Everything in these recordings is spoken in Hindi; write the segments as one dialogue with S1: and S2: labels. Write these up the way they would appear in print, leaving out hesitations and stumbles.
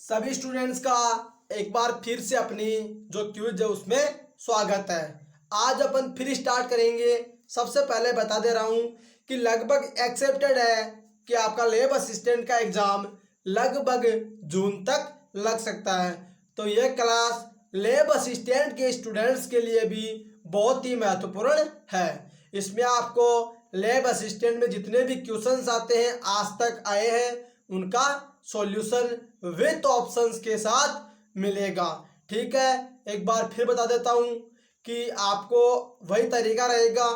S1: सभी स्टूडेंट्स का एक बार फिर से अपनी जो क्विज है उसमें स्वागत है। आज अपन फिर स्टार्ट करेंगे। सबसे पहले बता दे रहा हूँ कि लगभग एक्सेप्टेड है कि आपका लैब असिस्टेंट का एग्ज़ाम लगभग जून तक लग सकता है। तो यह क्लास लैब असिस्टेंट के स्टूडेंट्स के लिए भी बहुत ही महत्वपूर्ण है। इसमें आपको लैब असिस्टेंट में जितने भी क्वेश्चंस आते हैं आज तक आए हैं उनका सॉल्यूशन विथ ऑप्शंस के साथ मिलेगा। ठीक है, एक बार फिर बता देता हूँ कि आपको वही तरीका रहेगा।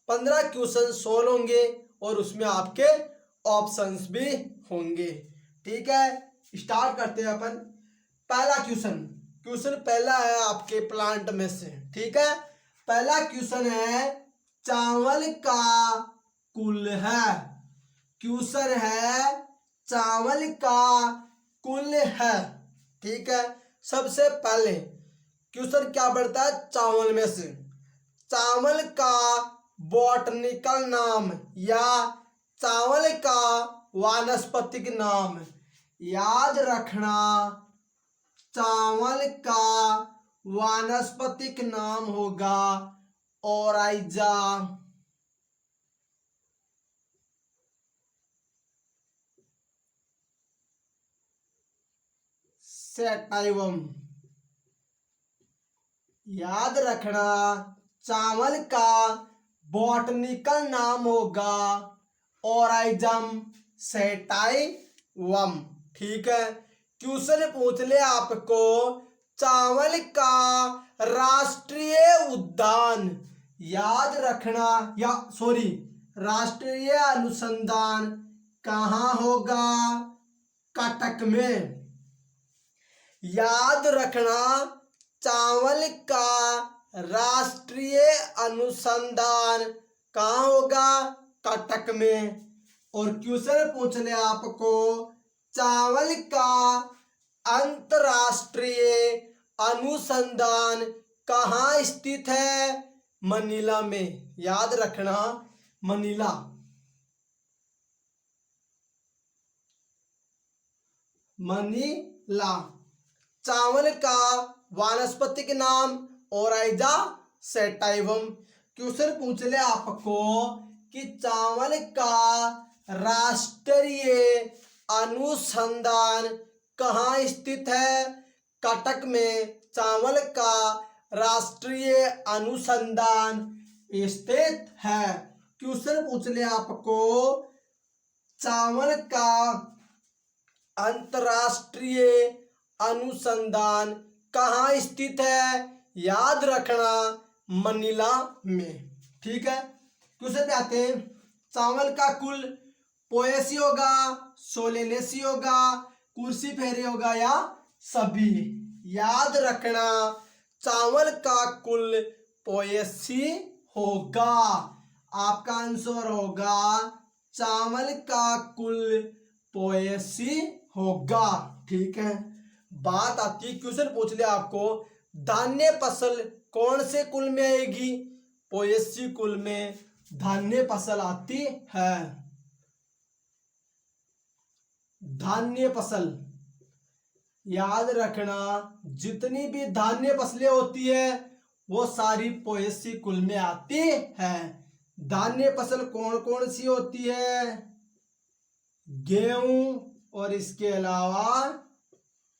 S1: 15 क्वेश्चन सोल्व होंगे और उसमें आपके ऑप्शंस भी होंगे। ठीक है, स्टार्ट करते हैं अपन। पहला क्वेश्चन पहला है आपके प्लांट में से। ठीक है, पहला क्वेश्चन है चावल का कुल है। क्वेश्चन है चावल का कुल है। ठीक है, सबसे पहले क्वेश्चन क्या बढ़ता है चावल में से। चावल का बॉटनिकल नाम या चावल का वानस्पतिक नाम याद रखना। चावल का वानस्पतिक नाम होगा ओराइजा। सेटाइवम। याद रखना चावल का बॉटनिकल नाम होगा ओराइजम सेटाइवम। ठीक है, क्वेश्चन पूछ ले आपको चावल का राष्ट्रीय उद्यान याद रखना राष्ट्रीय अनुसंधान कहाँ होगा? कटक में। याद रखना चावल का राष्ट्रीय अनुसंधान कहाँ होगा? कटक में। और क्वेश्चन पूछ ले आपको चावल का अंतर्राष्ट्रीय अनुसंधान कहाँ स्थित है? मनीला में। याद रखना मनीला। मनीला। चावल का वानस्पतिक नाम ओराइजा सेटाइवम। क्वेश्चन पूछ ले आपको कि चावल का राष्ट्रीय अनुसंधान कहाँ स्थित है? कटक में चावल का राष्ट्रीय अनुसंधान स्थित है। क्वेश्चन पूछ ले आपको चावल का अंतर्राष्ट्रीय अनुसंधान कहाँ स्थित है? याद रखना मनीला में। ठीक है, क्वेश्चन पे आते हैं। चावल का कुल पोएसी होगा, सोलेनेसी होगा, कुर्सी फेरे होगा या सभी? याद रखना चावल का कुल पोएसी होगा। आपका आंसर होगा चावल का कुल पोएसी होगा। ठीक है, बात आती है क्वेश्चन पूछ ले आपको धान्य फसल कौन से कुल में आएगी? पोएसी कुल में धान्य फसल आती है। धान्य फसल याद रखना जितनी भी धान्य फसलें होती है वो सारी पोएसी कुल में आती है। धान्य फसल कौन कौन सी होती है? गेहूं और इसके अलावा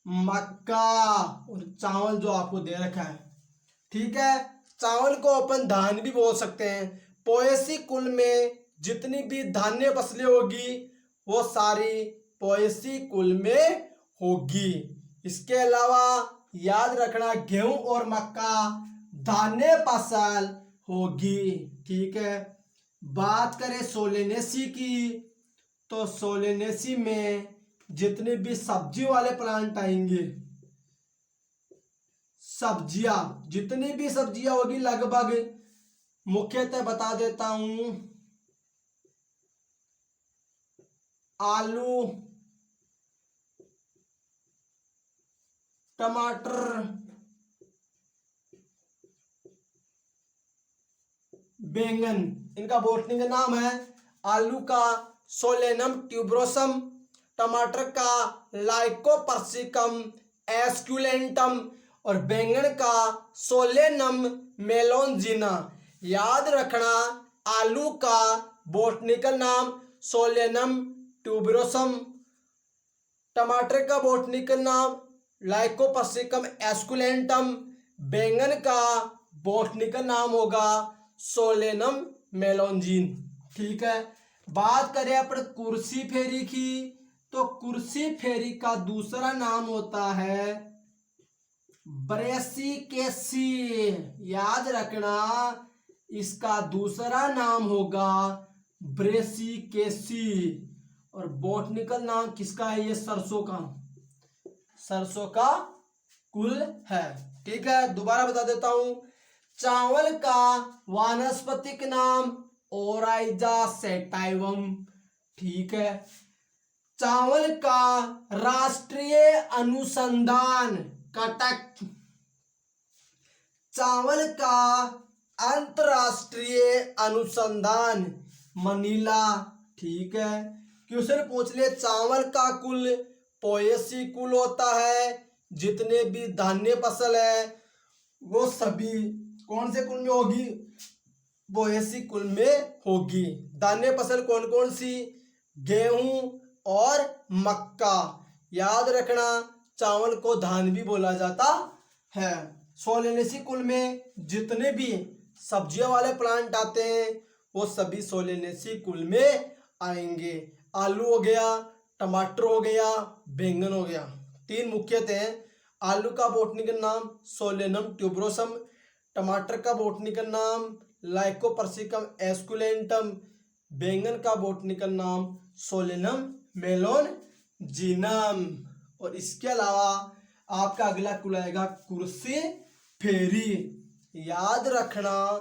S1: मक्का और चावल जो आपको दे रखा है। ठीक है, चावल को अपन धान भी बोल सकते हैं। पोएसी कुल में जितनी भी धान्य फसलें होगी वो सारी पोएसी कुल में होगी। इसके अलावा याद रखना गेहूं और मक्का धान्य फसल होगी। ठीक है, बात करें सोलेनेसी की तो सोलेनेसी में जितने भी सब्जी वाले प्लांट आएंगे, सब्जियां जितनी भी सब्जियां होगी लगभग मुख्यतः बता देता हूं आलू, टमाटर, बैंगन, इनका बोटनी का नाम है। आलू का सोलेनम ट्यूबरोसम, टमाटर का लाइकोपर्सिकम एस्कुलेंटम और बैंगन का सोलेनम मेलोंजिना। याद रखना, आलू का बोटनिकल नाम सोलेनम ट्यूबरोसम, टमाटर का बोटनिकल नाम लाइकोपर्सिकम एस्कुलेंटम, बैंगन का बोटनिकल नाम होगा सोलेनम मेलोंजिन। ठीक है, बात करें अपन कुर्सी फेरी की, तो कुर्सी फेरी का दूसरा नाम होता है ब्रेसिकेसी। याद रखना, इसका दूसरा नाम होगा ब्रेसिकेसी। और बॉटनिकल नाम किसका है? ये सरसों का कुल है। ठीक है, दोबारा बता देता हूं, चावल का वानस्पतिक नाम ओराइजा सेटाइवम। ठीक है, चावल का राष्ट्रीय अनुसंधान कटक, चावल का अंतरराष्ट्रीय अनुसंधान मनीला। ठीक है, क्वेश्चन पूछ ले, चावल का कुल पोएसी कुल होता है, जितने भी धान्य फसल है वो सभी कौन से कुल में होगी? पोएसी कुल में होगी। धान्य फसल कौन कौन सी? गेहूं और मक्का। याद रखना, चावल को धान भी बोला जाता है। सोलेनेसी कुल में जितने भी सब्जियों वाले प्लांट आते हैं वो सभी सोलेनेसी कुल में आएंगे। आलू हो गया, टमाटर हो गया, बैंगन हो गया, तीन मुख्यतः हैं। आलू का बोटनिकल नाम सोलेनम ट्यूबरोसम, टमाटर का बोटनिकल नाम लाइकोपर्सिकम एस्कुलेंटम, बैंगन का बोटनिकल नाम सोलेनम मेलोनजिनम। और इसके अलावा आपका अगला कुल आएगा कुर्सी फेरी। याद रखना,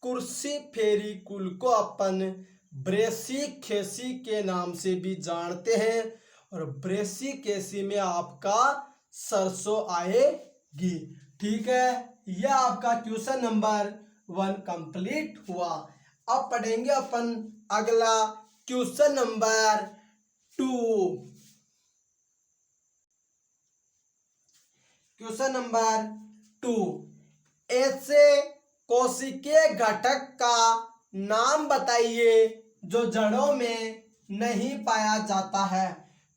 S1: कुर्सी फेरी कुल को अपन ब्रेसिकेसी के नाम से भी जानते हैं, और ब्रेसिकेसी में आपका सरसों आएगी। ठीक है, यह आपका क्वेश्चन नंबर 1 कंप्लीट हुआ। अब पढ़ेंगे अपन अगला क्वेश्चन नंबर 2। क्वेश्चन नंबर 2, ऐसे कोशिकीय घटक का नाम बताइए जो जड़ों में नहीं पाया जाता है।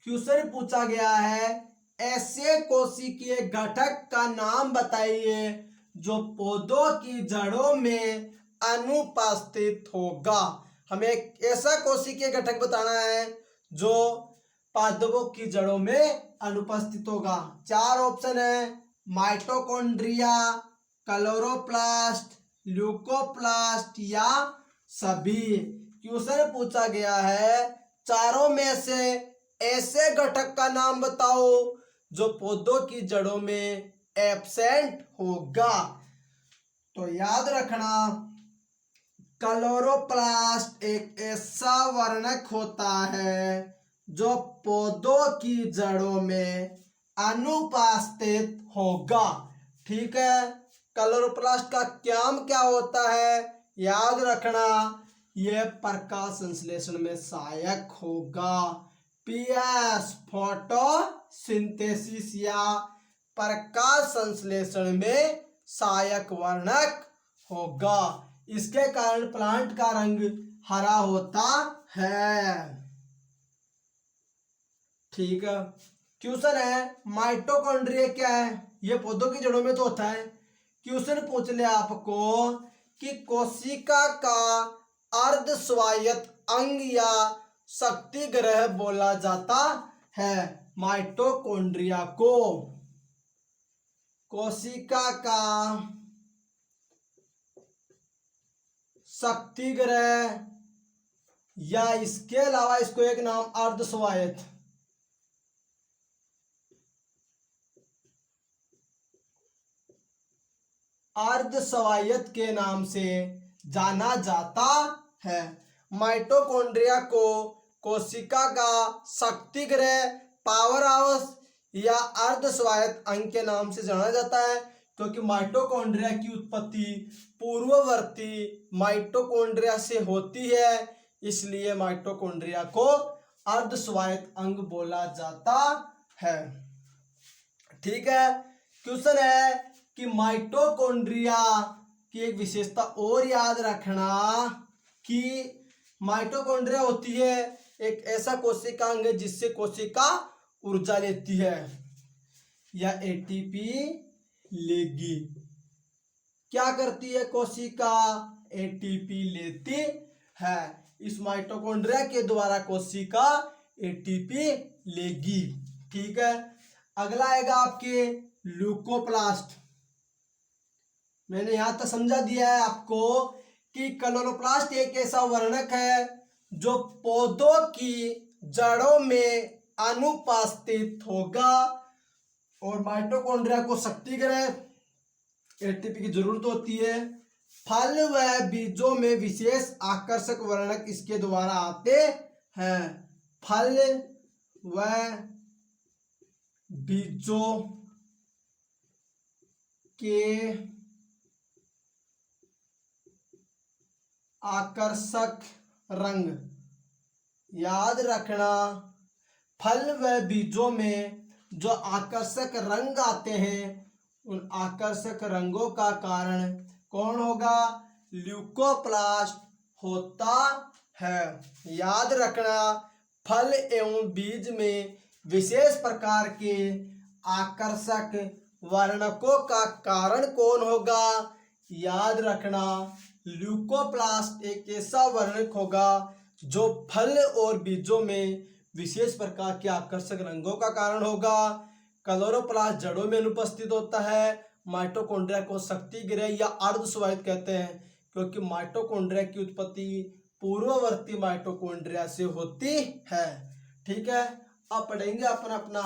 S1: क्वेश्चन पूछा गया है, ऐसे कोशिकीय घटक का नाम बताइए जो पौधों की जड़ों में अनुपस्थित होगा। हमें एक ऐसा कोशिकीय घटक बताना है जो पौधों की जड़ों में अनुपस्थित होगा। 4 ऑप्शन है, माइटोकॉन्ड्रिया, क्लोरोप्लास्ट, ल्यूकोप्लास्ट या सभी। क्वेश्चन पूछा गया है, चारों में से ऐसे घटक का नाम बताओ जो पौधों की जड़ों में एब्सेंट होगा। तो याद रखना, क्लोरोप्लास्ट एक ऐसा वर्णक होता है जो पौधों की जड़ों में अनुपस्थित होगा। ठीक है, क्लोरोप्लास्ट का काम क्या होता है? याद रखना, यह प्रकाश संश्लेषण में सहायक होगा। पीएस फोटोसिंथेसिस या प्रकाश संश्लेषण में सहायक वर्णक होगा। इसके कारण प्लांट का रंग हरा होता है। ठीक है, क्वेश्चन है, माइटोकॉन्ड्रिया क्या है? ये पौधों की जड़ों में तो होता है। क्वेश्चन पूछ ले आपको कि कोशिका का अर्ध स्वायत्त अंग या शक्ति ग्रह बोला जाता है माइटोकॉन्ड्रिया को। कोशिका का शक्ति ग्रह या इसके अलावा इसको एक नाम अर्ध स्वायत्त, अर्ध स्वायत्त के नाम से जाना जाता है। माइटोकॉन्ड्रिया को कोशिका का शक्ति ग्रह, पावर हाउस या अर्ध स्वायत्त अंग के नाम से जाना जाता है, क्योंकि माइटोकॉन्ड्रिया की उत्पत्ति पूर्ववर्ती माइटोकॉन्ड्रिया से होती है, इसलिए माइटोकॉन्ड्रिया को अर्धस्वायत्त अंग बोला जाता है। ठीक है। क्वेश्चन है कि माइटोकॉन्ड्रिया की एक विशेषता और याद रखना कि माइटोकॉन्ड्रिया होती है एक ऐसा कोशिकांग है जिससे कोशिका ऊर्जा लेती है या एटीपी लेगी। क्या करती है कोशिका? एटीपी लेती है। इस माइटोकॉन्ड्रिया के द्वारा कोशिका एटीपी लेगी। ठीक है। अगला आएगा आपके ल्यूकोप्लास्ट। मैंने यहां तक समझा दिया है आपको कि क्लोरोप्लास्ट एक ऐसा वर्णक है जो पौधों की जड़ों में अनुपस्थित होगा और माइटोकॉन्ड्रिया को शक्ति ग्रह एटीपी की जरूरत होती है। फल व बीजों में विशेष आकर्षक वर्णक इसके द्वारा आते हैं। फल व बीजों के आकर्षक रंग याद रखना। फल व बीजों में जो आकर्षक रंग आते हैं उन आकर्षक रंगों का कारण कौन होगा? ल्यूकोप्लास्ट होता है। याद रखना फल एवं बीज में विशेष प्रकार के आकर्षक वर्णकों का कारण कौन होगा? याद रखना ल्यूकोप्लास्ट एक ऐसा वर्णक होगा जो फल और बीजों में विशेष प्रकार के आकर्षक रंगों का कारण होगा। क्लोरोप्लास्ट जड़ों में अनुपस्थित होता है। माइटोकॉन्ड्रिया को शक्ति गृह या अर्धस्वायत्त कहते हैं क्योंकि माइटोकॉन्ड्रिया की उत्पत्ति पूर्ववर्ती माइटोकॉन्ड्रिया से होती है। ठीक है। अब पढ़ेंगे अपना अपना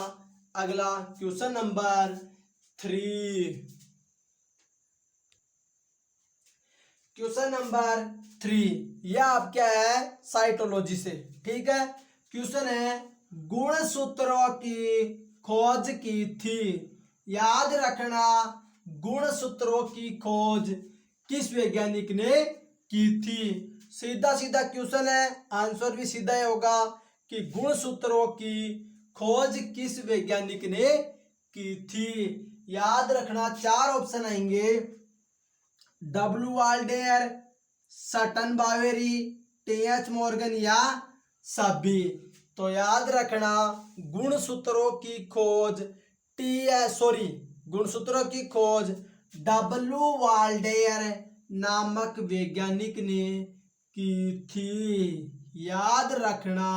S1: अगला क्वेश्चन नंबर 3। क्वेश्चन नंबर 3 यह आप क्या है? साइटोलॉजी से। ठीक है। क्वेश्चन है गुणसूत्रों की खोज की थी। याद रखना गुणसूत्रों की खोज किस वैज्ञानिक ने की थी? सीधा सीधा क्वेश्चन है, आंसर भी सीधा ही होगा कि गुणसूत्रों की खोज किस वैज्ञानिक ने की थी। याद रखना 4 ऑप्शन आएंगे, W Waldeyer, Sutton Boveri, T H Morgan या सभी। तो याद रखना गुणसूत्रों की खोज गुणसूत्रों की खोज डब्ल्यू वाल्डेयर नामक वैज्ञानिक ने की थी। याद रखना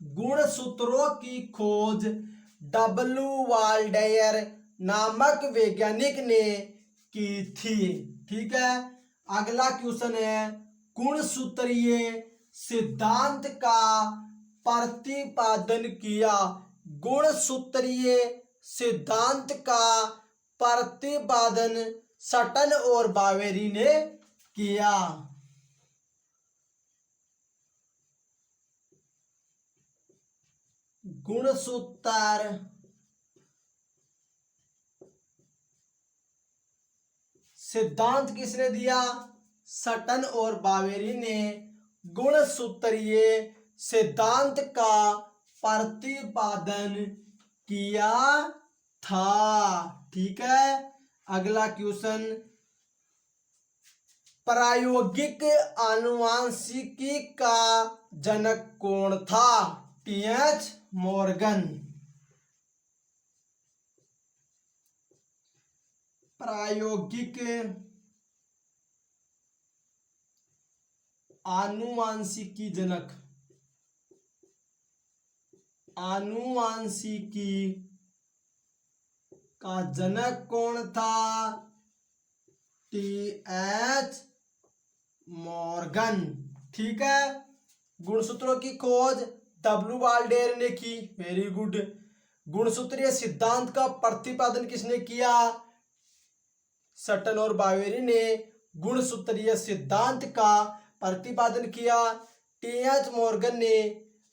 S1: गुणसूत्रों की खोज डब्ल्यू वाल्डेयर नामक वैज्ञानिक ने की थी। ठीक है। अगला क्वेश्चन है गुणसूत्रीय सिद्धांत का प्रतिपादन किया। गुणसूत्रीय सिद्धांत का प्रतिपादन सटन और बावेरी ने किया। गुणसूत्र सिद्धांत किसने दिया? सटन और बावेरी ने गुणसूत्रीय सिद्धांत का प्रतिपादन किया था। ठीक है। अगला क्वेश्चन प्रायोगिक आनुवांशिकी का जनक कौन था? T H Morgan. प्रायोगिक आनुवांशिकी जनक आनुवांशिकी का जनक कौन था? T H Morgan. ठीक है। गुणसूत्रों की खोज डब्ल्यू वाल्डेयर ने की। Very good. गुणसूत्रीय सिद्धांत का प्रतिपादन किसने किया? सटन और बावेरी ने गुणसूत्रीय सिद्धांत का प्रतिपादन किया। टीएच मॉर्गन ने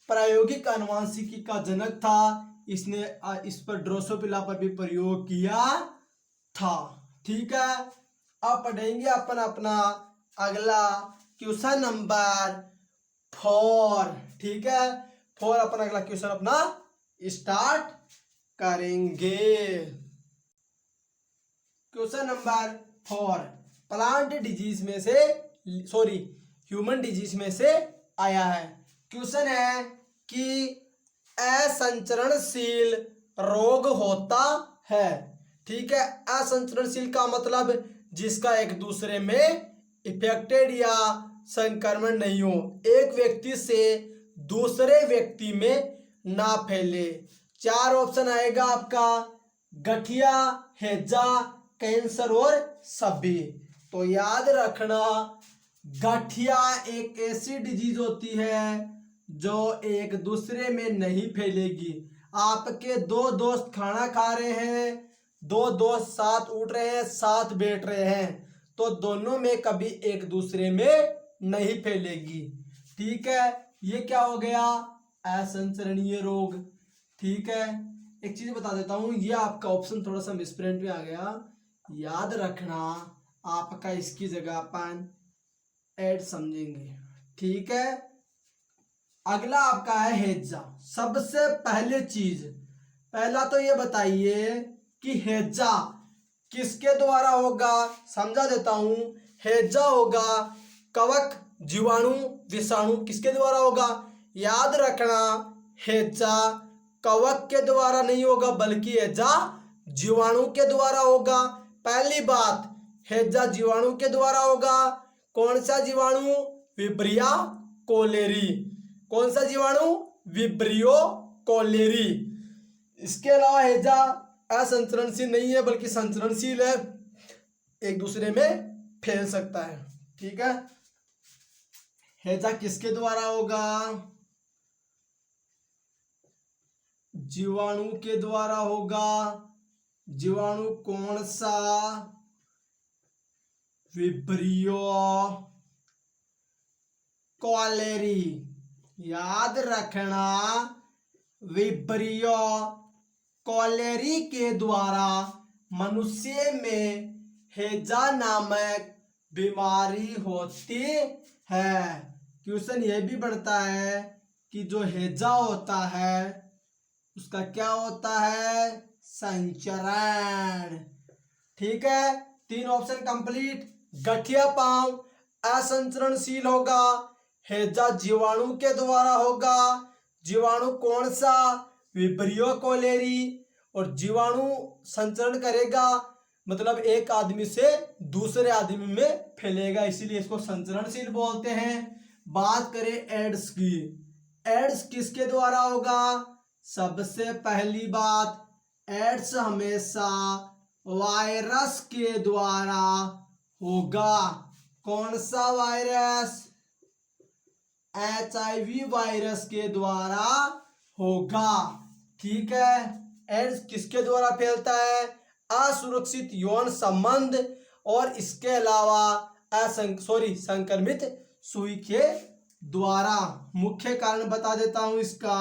S1: प्रायोगिक आनुवांशिकी का जनक था। इसने इस पर ड्रोसोफिला पर भी प्रयोग किया था। ठीक है। अब पढ़ेंगे अपन अपना अगला क्वेश्चन नंबर 4। ठीक है। 4 अपन अगला क्वेश्चन अपना स्टार्ट करेंगे। क्वेश्चन नंबर 4 प्लांट डिजीज में से ह्यूमन डिजीज में से आया है। क्वेश्चन है कि असंचरणशील रोग होता है। ठीक है, असंचरणशील का मतलब जिसका एक दूसरे में इफेक्टेड या संक्रमण नहीं हो, एक व्यक्ति से दूसरे व्यक्ति में ना फैले। 4 ऑप्शन आएगा आपका, गठिया, हैजा, कैंसर और सभी। तो याद रखना, गठिया एक ऐसी डिजीज होती है जो एक दूसरे में नहीं फैलेगी। आपके 2 दोस्त खाना खा रहे हैं, 2 दोस्त साथ उठ रहे हैं, साथ बैठ रहे हैं, तो दोनों में कभी एक दूसरे में नहीं फैलेगी। ठीक है, ये क्या हो गया, असंचरणीय रोग। ठीक है, एक चीज बता देता हूं, ये आपका ऑप्शन थोड़ा सा मिसप्रिंट में आ गया, याद रखना आपका इसकी जगह अपन ऐड समझेंगे। ठीक है, अगला आपका है हैजा। सबसे पहला तो ये बताइए कि हैजा किसके द्वारा होगा, समझा देता हूं। हैजा होगा कवक, जीवाणु, विषाणु, किसके द्वारा होगा, याद रखना हैजा कवक के द्वारा नहीं होगा बल्कि हैजा जीवाणु के द्वारा होगा। पहली बात, हैजा जीवाणु के द्वारा होगा। कौन सा जीवाणु, विब्रिया कोलेरी। कौन सा जीवाणु, विब्रियो कोलेरी। इसके अलावा हैजा असंचरणशील नहीं है बल्कि संचरणशील है, एक दूसरे में फैल सकता है। ठीक है, हैजा किसके द्वारा होगा, जीवाणु के द्वारा होगा। जीवाणु कौन सा, विब्रियो कोलेरी। याद रखना, विब्रियो कोलेरी के द्वारा मनुष्य में हैजा नामक बीमारी होती है। क्वेश्चन यह भी बनता है कि जो हैजा होता है उसका क्या होता है, संचरण। ठीक है, 3 ऑप्शन कंप्लीट। गठिया पांव असंचरणशील होगा, हैजा जीवाणु के द्वारा होगा। जीवाणु कौन सा, विब्रियो कोलेरी। और जीवाणु संचरण करेगा मतलब एक आदमी से दूसरे आदमी में फैलेगा, इसीलिए इसको संचरणशील बोलते हैं। बात करें एड्स की, एड्स किसके द्वारा होगा, सबसे पहली बात, एड्स हमेशा वायरस के द्वारा होगा। कौन सा वायरस, HIV वायरस के द्वारा होगा। ठीक है, एड्स किसके द्वारा फैलता है, असुरक्षित यौन संबंध और इसके अलावा संक्रमित सुई के द्वारा। मुख्य कारण बता देता हूं इसका,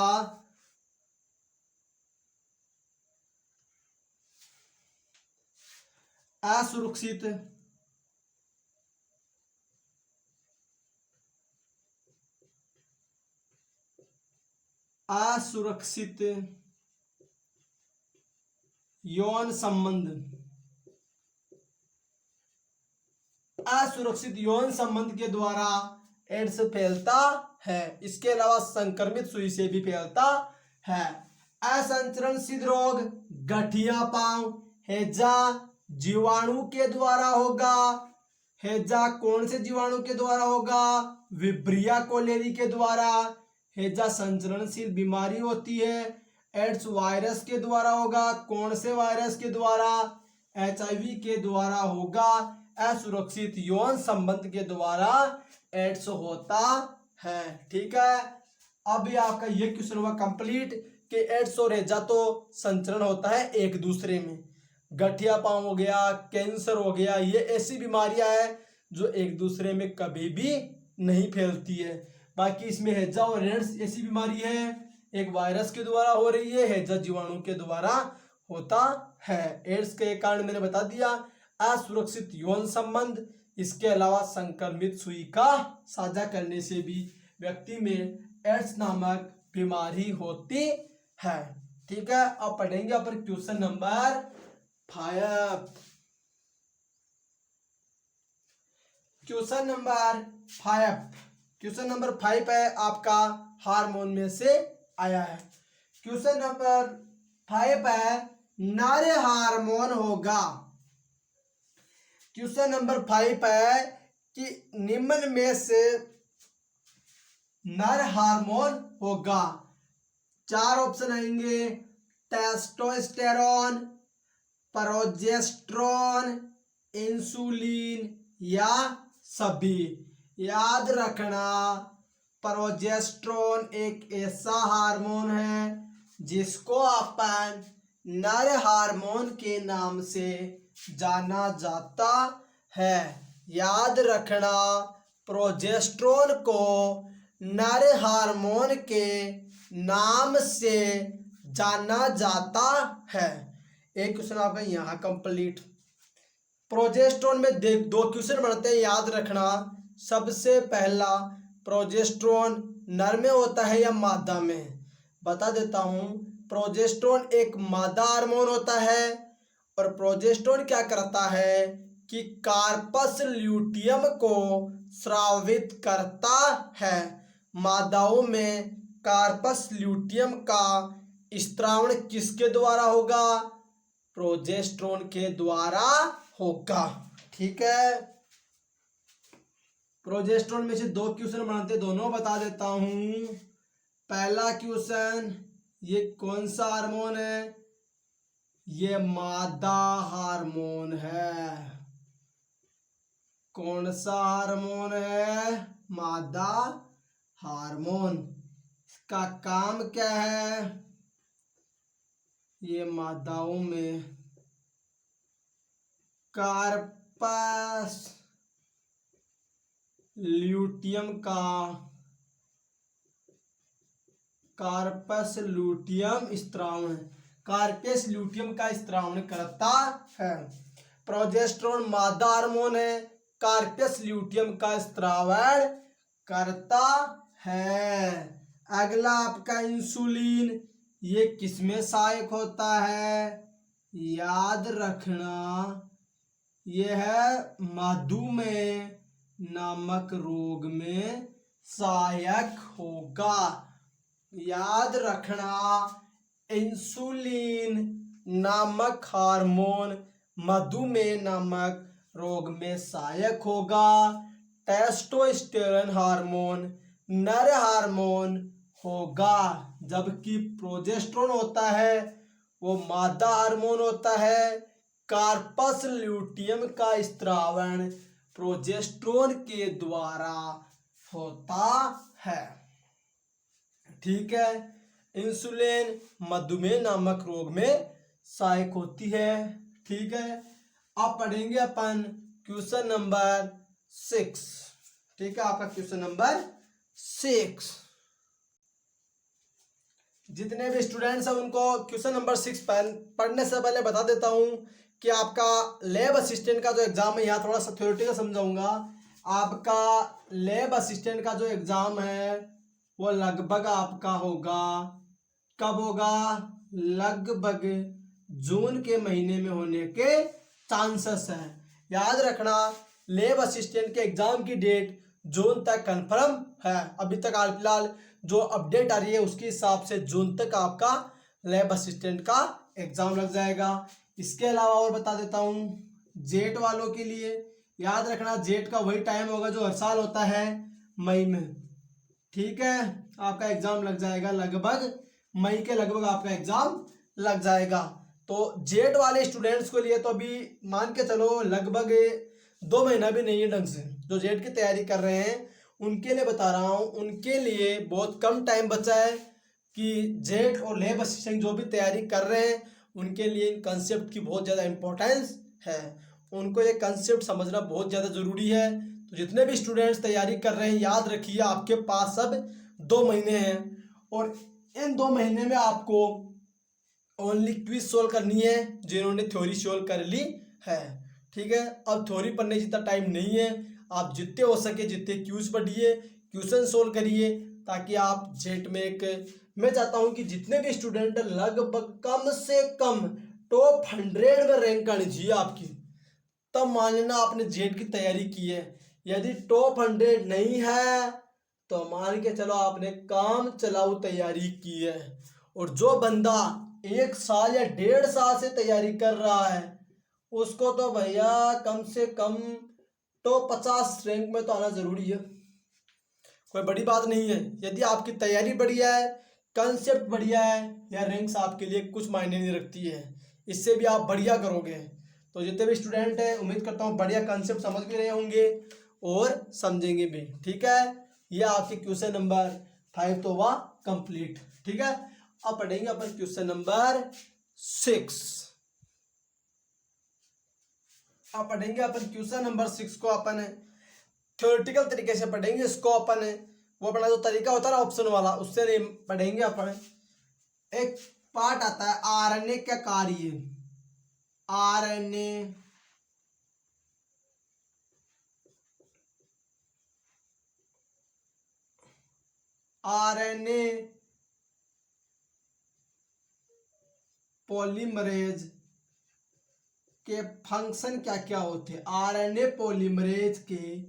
S1: असुरक्षित यौन संबंध, असुरक्षित यौन संबंध के द्वारा एड्स फैलता है। इसके अलावा संक्रमित सुई से भी फैलता है। असंचरणशील रोग, गठिया पांव, हैजा जीवाणु के द्वारा होगा। हैजा कौन से जीवाणु के द्वारा होगा, विब्रिया कोलेरी के द्वारा। हैजा संचरणशील बीमारी होती है। एड्स वायरस के द्वारा होगा, कौन से वायरस के द्वारा, HIV के द्वारा होगा। असुरक्षित यौन संबंध के द्वारा एड्स होता है। ठीक है, अब आपका ये क्वेश्चन हुआ कंप्लीट कि एड्स और हैजा तो संचरण होता है एक दूसरे में। गठिया पांव हो गया, कैंसर हो गया, ये ऐसी बीमारियां हैं जो एक दूसरे में कभी भी नहीं फैलती है। बाकी इसमें हैजा और एड्स ऐसी बीमारी है, एक वायरस के द्वारा हो रही है, हैजा जीवाणु के द्वारा होता है। एड्स के कारण मैंने बता दिया, असुरक्षित यौन संबंध, इसके अलावा संक्रमित सुई का साझा करने से भी व्यक्ति में एड्स नामक बीमारी होती है। ठीक है, अब पढ़ेंगे अपन क्वेश्चन नंबर 5। क्वेश्चन नंबर 5 है आपका हार्मोन में से आया है। क्वेश्चन नंबर 5 है नर हार्मोन होगा। क्वेश्चन नंबर 5 है कि निम्न में से नर हार्मोन होगा। 4 ऑप्शन आएंगे, टेस्टोस्टेरोन, प्रोजेस्टेरोन, इंसुलिन या सभी। याद रखना, प्रोजेस्टेरोन एक ऐसा हार्मोन है जिसको अपन नर हार्मोन के नाम से जाना जाता है। याद रखना, प्रोजेस्टेरोन को नर हार्मोन के नाम से जाना जाता है। एक क्वेश्चन आपका यहाँ कंप्लीट। प्रोजेस्टेरोन में देख 2 क्वेश्चन बनते हैं, याद रखना। सबसे पहला, प्रोजेस्टेरोन नर में होता है या मादा में? बता देता हूँ। प्रोजेस्टेरोन एक मादा हार्मोन होता है और प्रोजेस्टेरोन क्या करता है कि कार्पस ल्यूटियम को स्रावित करता है। मादाओं में कार्पस ल्यूटियम का स्त्रावण किसके द्वारा होगा? प्रोजेस्टेरोन के द्वारा होगा। ठीक है, प्रोजेस्टेरोन में से 2 क्वेश्चन बनाते, दोनों बता देता हूं। पहला क्वेश्चन, ये कौन सा हार्मोन है? ये मादा हार्मोन है। कौन सा हार्मोन है? मादा हार्मोन। इसका काम क्या है? ये मादाओं में कार्पस ल्यूटियम स्त्रावण, कार्पस ल्यूटियम का स्त्रावण करता है। प्रोजेस्टेरोन मादा हार्मोन है, कार्पस ल्यूटियम का स्त्रावण करता है। अगला आपका इंसुलिन, ये किसमें सहायक होता है? याद रखना, यह मधुमेह नामक रोग में सहायक होगा। याद रखना, इंसुलिन नामक हार्मोन मधुमेह नामक रोग में सहायक होगा। टेस्टोस्टेरोन हार्मोन नर हार्मोन होगा, जबकि प्रोजेस्टेरोन होता है वो मादा हार्मोन होता है। कार्पस ल्यूटियम का स्त्रावण प्रोजेस्टेरोन के द्वारा होता है। ठीक है, इंसुलिन मधुमेह नामक रोग में सहायक होती है। ठीक है, अब पढ़ेंगे अपन क्वेश्चन नंबर 6। ठीक है, आपका क्वेश्चन नंबर 6। जितने भी स्टूडेंट्स हैं उनको क्वेश्चन नंबर 6 पढ़ने से पहले बता देता हूं कि आपका लैब असिस्टेंट का जो एग्जाम है, यहाँ थोड़ा सा थ्योरेटिकल समझाऊंगा। आपका लैब असिस्टेंट का जो एग्जाम है वो लगभग आपका होगा, कब होगा? लगभग जून के महीने में होने के चांसेस हैं। याद रखना, लैब असिस्टेंट के एग्जाम की डेट जून तक कंफर्म है। अभी तक हाल फिलहाल जो अपडेट आ रही है उसके हिसाब से जून तक आपका लैब असिस्टेंट का एग्जाम लग जाएगा। इसके अलावा और बता देता हूँ, जेट वालों के लिए याद रखना, जेट का वही टाइम होगा जो हर साल होता है, मई में। ठीक है, आपका एग्जाम लग जाएगा लगभग मई के लगभग आपका एग्जाम लग जाएगा। तो जेट वाले स्टूडेंट्स के लिए तो अभी मान के चलो लगभग 2 महीना भी नहीं है ढंग से। जो जेट की तैयारी कर रहे हैं उनके लिए बता रहा हूँ, उनके लिए बहुत कम टाइम बचा है कि जेट और लैब असिस्टेंट जो भी तैयारी कर रहे हैं उनके लिए इन कंसेप्ट की बहुत ज़्यादा इम्पोर्टेंस है। उनको ये कंसेप्ट समझना बहुत ज़्यादा ज़रूरी है। तो जितने भी स्टूडेंट्स तैयारी कर रहे हैं, याद रखिए आपके पास अब 2 महीने हैं और इन 2 महीने में आपको ओनली क्विज सोल्व करनी है जिन्होंने थ्योरी सोल्व कर ली है। ठीक है, अब थ्योरी पढ़ने जितना टाइम नहीं है। आप जितने हो सके जितने क्यूज पढ़िए, क्वेश्चन सोल्व करिए, ताकि आप जेट में एक, मैं चाहता हूं कि जितने भी स्टूडेंट लगभग कम से कम टॉप 100 में रैंक आनी चाहिए आपकी, तब मान लेना आपने जेट की तैयारी की है। यदि टॉप 100 नहीं है तो मान के चलो आपने काम चलाऊ तैयारी की है। और जो बंदा 1 साल या 1.5 साल से तैयारी कर रहा है उसको तो भैया कम से कम टॉप 50 रैंक में तो आना जरूरी है, कोई बड़ी बात नहीं है। यदि आपकी तैयारी बढ़िया है, कंसेप्ट बढ़िया है, या रैंक्स आपके लिए कुछ मायने नहीं रखती है, इससे भी आप बढ़िया करोगे। तो जितने भी स्टूडेंट हैं उम्मीद करता हूँ बढ़िया कंसेप्ट समझ भी रहे होंगे और समझेंगे भी। ठीक है, ये आपके क्वेश्चन नंबर 5 तो हुआ कंप्लीट। ठीक है, अब पढ़ेंगे अपन क्वेश्चन नंबर 6। अब पढ़ेंगे अपन क्वेश्चन नंबर 6 को अपन थ्योरेटिकल तरीके से पढ़ेंगे। इसको अपन वो अपना जो तरीका होता है ना ऑप्शन वाला, उससे नहीं पढ़ेंगे अपन। एक पार्ट आता है आरएनए का कार्य। आरएनए पॉलीमरेज के फंक्शन क्या क्या होते हैं। आरएनए पॉलीमरेज के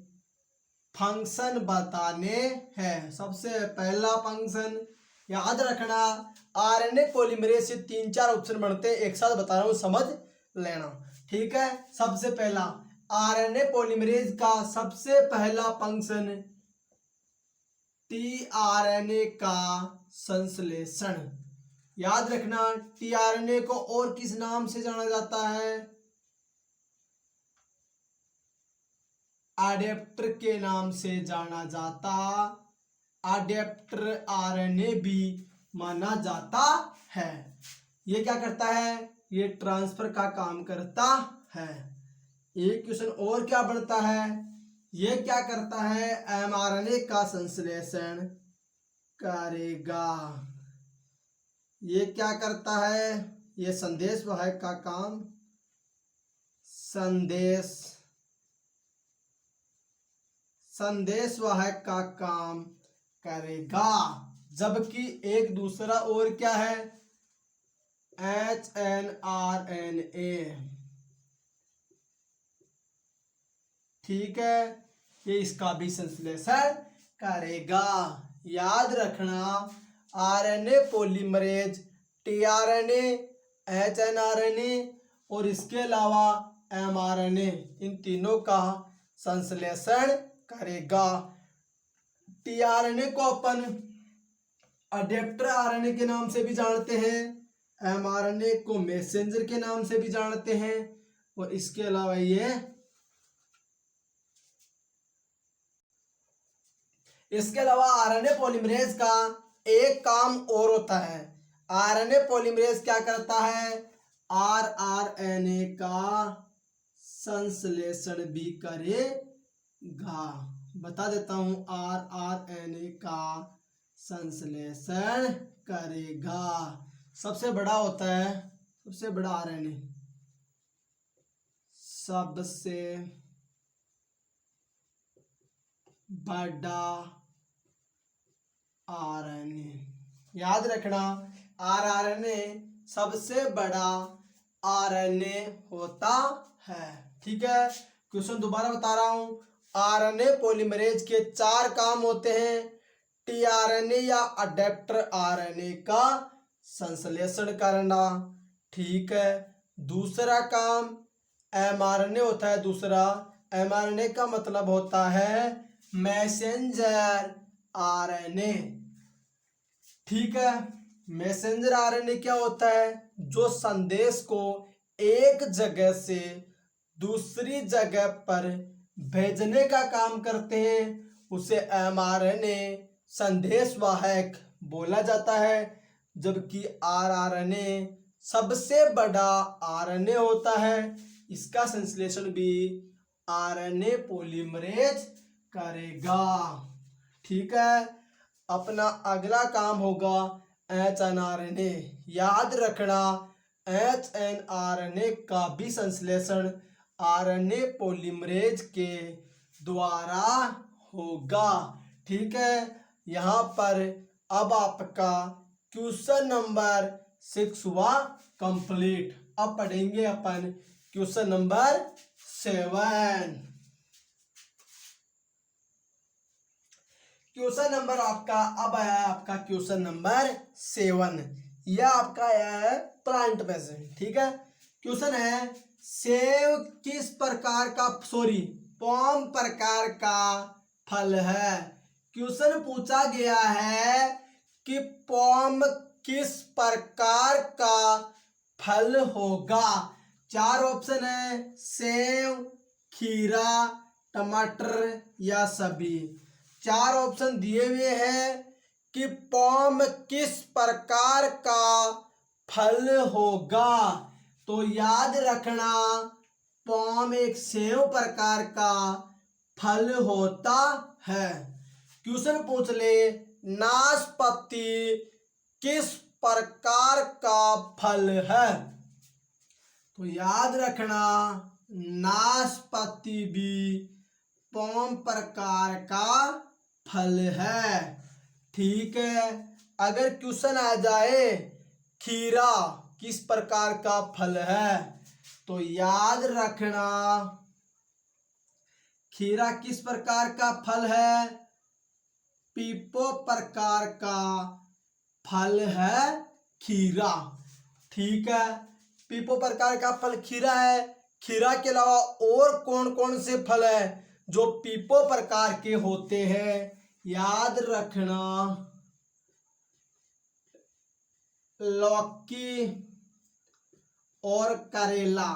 S1: फंक्शन बताने हैं। सबसे पहला फंक्शन याद रखना, आरएनए पॉलीमरेज से 3-4 ऑप्शन बनते हैं, एक साथ बता रहा हूं, समझ लेना। ठीक है, सबसे पहला आरएनए पॉलीमरेज का सबसे पहला फंक्शन टीआरएनए का संश्लेषण। याद रखना, टीआरएनए को और किस नाम से जाना जाता है? अडेप्टर के नाम से जाना जाता, अडेप्टर आरएनए भी माना जाता है। ये क्या करता है? ये ट्रांसफर का काम करता है। एक क्वेश्चन और क्या बनता है, ये क्या करता है? एमआरएनए का संश्लेषण करेगा। ये क्या करता है? ये संदेश वाहक का काम, संदेश वाहक का काम करेगा। जबकि एक दूसरा और क्या है? एचएनआरएनए। ठीक है, ये इसका भी संश्लेषण करेगा। याद रखना, आरएनए पॉलीमरेज, टीआरएनए, एचएनआरएनए और इसके अलावा एमआरएनए, इन तीनों का संश्लेषण करेगा। टीआरएनए को अपन अडेप्टर आरएनए के नाम से भी जानते हैं, एमआरएनए को मैसेंजर के नाम से भी जानते हैं, और इसके अलावा इसके अलावा आरएनए पॉलीमरेज का एक काम और होता है। आरएनए पॉलीमरेज क्या करता है? आरआरएनए का संश्लेषण भी करेगा। बता देता हूं, आरआरएनए का संश्लेषण करेगा। सबसे बड़ा होता है, सबसे बड़ा आरएनए, सबसे बड़ा आरएनए। याद रखना, आरआरएनए सबसे बड़ा आरएनए होता है। ठीक है, क्वेश्चन दोबारा बता रहा हूं। आरएनए पॉलीमरेज के 4 काम होते हैं। टीआरएनए या अडेप्टर आरएनए का संश्लेषण करना। ठीक है, दूसरा काम एमआरएनए होता है। दूसरा एमआरएनए का मतलब होता है मैसेंजर आरएनए। ठीक है, मैसेंजर आरएनए क्या होता है? जो संदेश को एक जगह से दूसरी जगह पर भेजने का काम करते हैं, उसे एमआरएनए संदेश वाहक बोला जाता है। जबकि आरआरएनए सबसे बड़ा आरएनए होता है, इसका संश्लेषण भी आरएनए पॉलीमरेज करेगा। ठीक है, अपना अगला काम होगा एचएनआरएनए। याद रखना, एचएनआरएनए का भी संश्लेषण आरएनए पॉलीमरेज के द्वारा होगा। ठीक है, यहाँ पर अब आपका क्वेश्चन नंबर 6 हुआ कंप्लीट। अब पढ़ेंगे अपन क्वेश्चन नंबर 7। क्वेश्चन नंबर आपका अब आया है आपका क्वेश्चन नंबर 7। यह आपका आया है प्लांट में से। ठीक है, क्वेश्चन है सेव किस प्रकार का पॉम प्रकार का फल है। क्वेश्चन पूछा गया है कि पॉम किस प्रकार का फल होगा। 4 ऑप्शन है, सेव, खीरा, टमाटर या सभी। 4 ऑप्शन दिए हुए हैं कि पॉम किस प्रकार का फल होगा। तो याद रखना, पॉम एक सेव प्रकार का फल होता है। क्वेश्चन पूछ ले नाशपाती किस प्रकार का फल है। तो याद रखना, नाशपाती भी पॉम प्रकार का फल है। ठीक है, अगर क्वेश्चन आ जाए खीरा किस प्रकार का फल है, तो याद रखना खीरा किस प्रकार का फल है, पीपो प्रकार का फल है खीरा। ठीक है, पीपो प्रकार का फल खीरा है। खीरा के अलावा और कौन कौन से फल है जो पीपो प्रकार के होते हैं, याद रखना लौकी और करेला।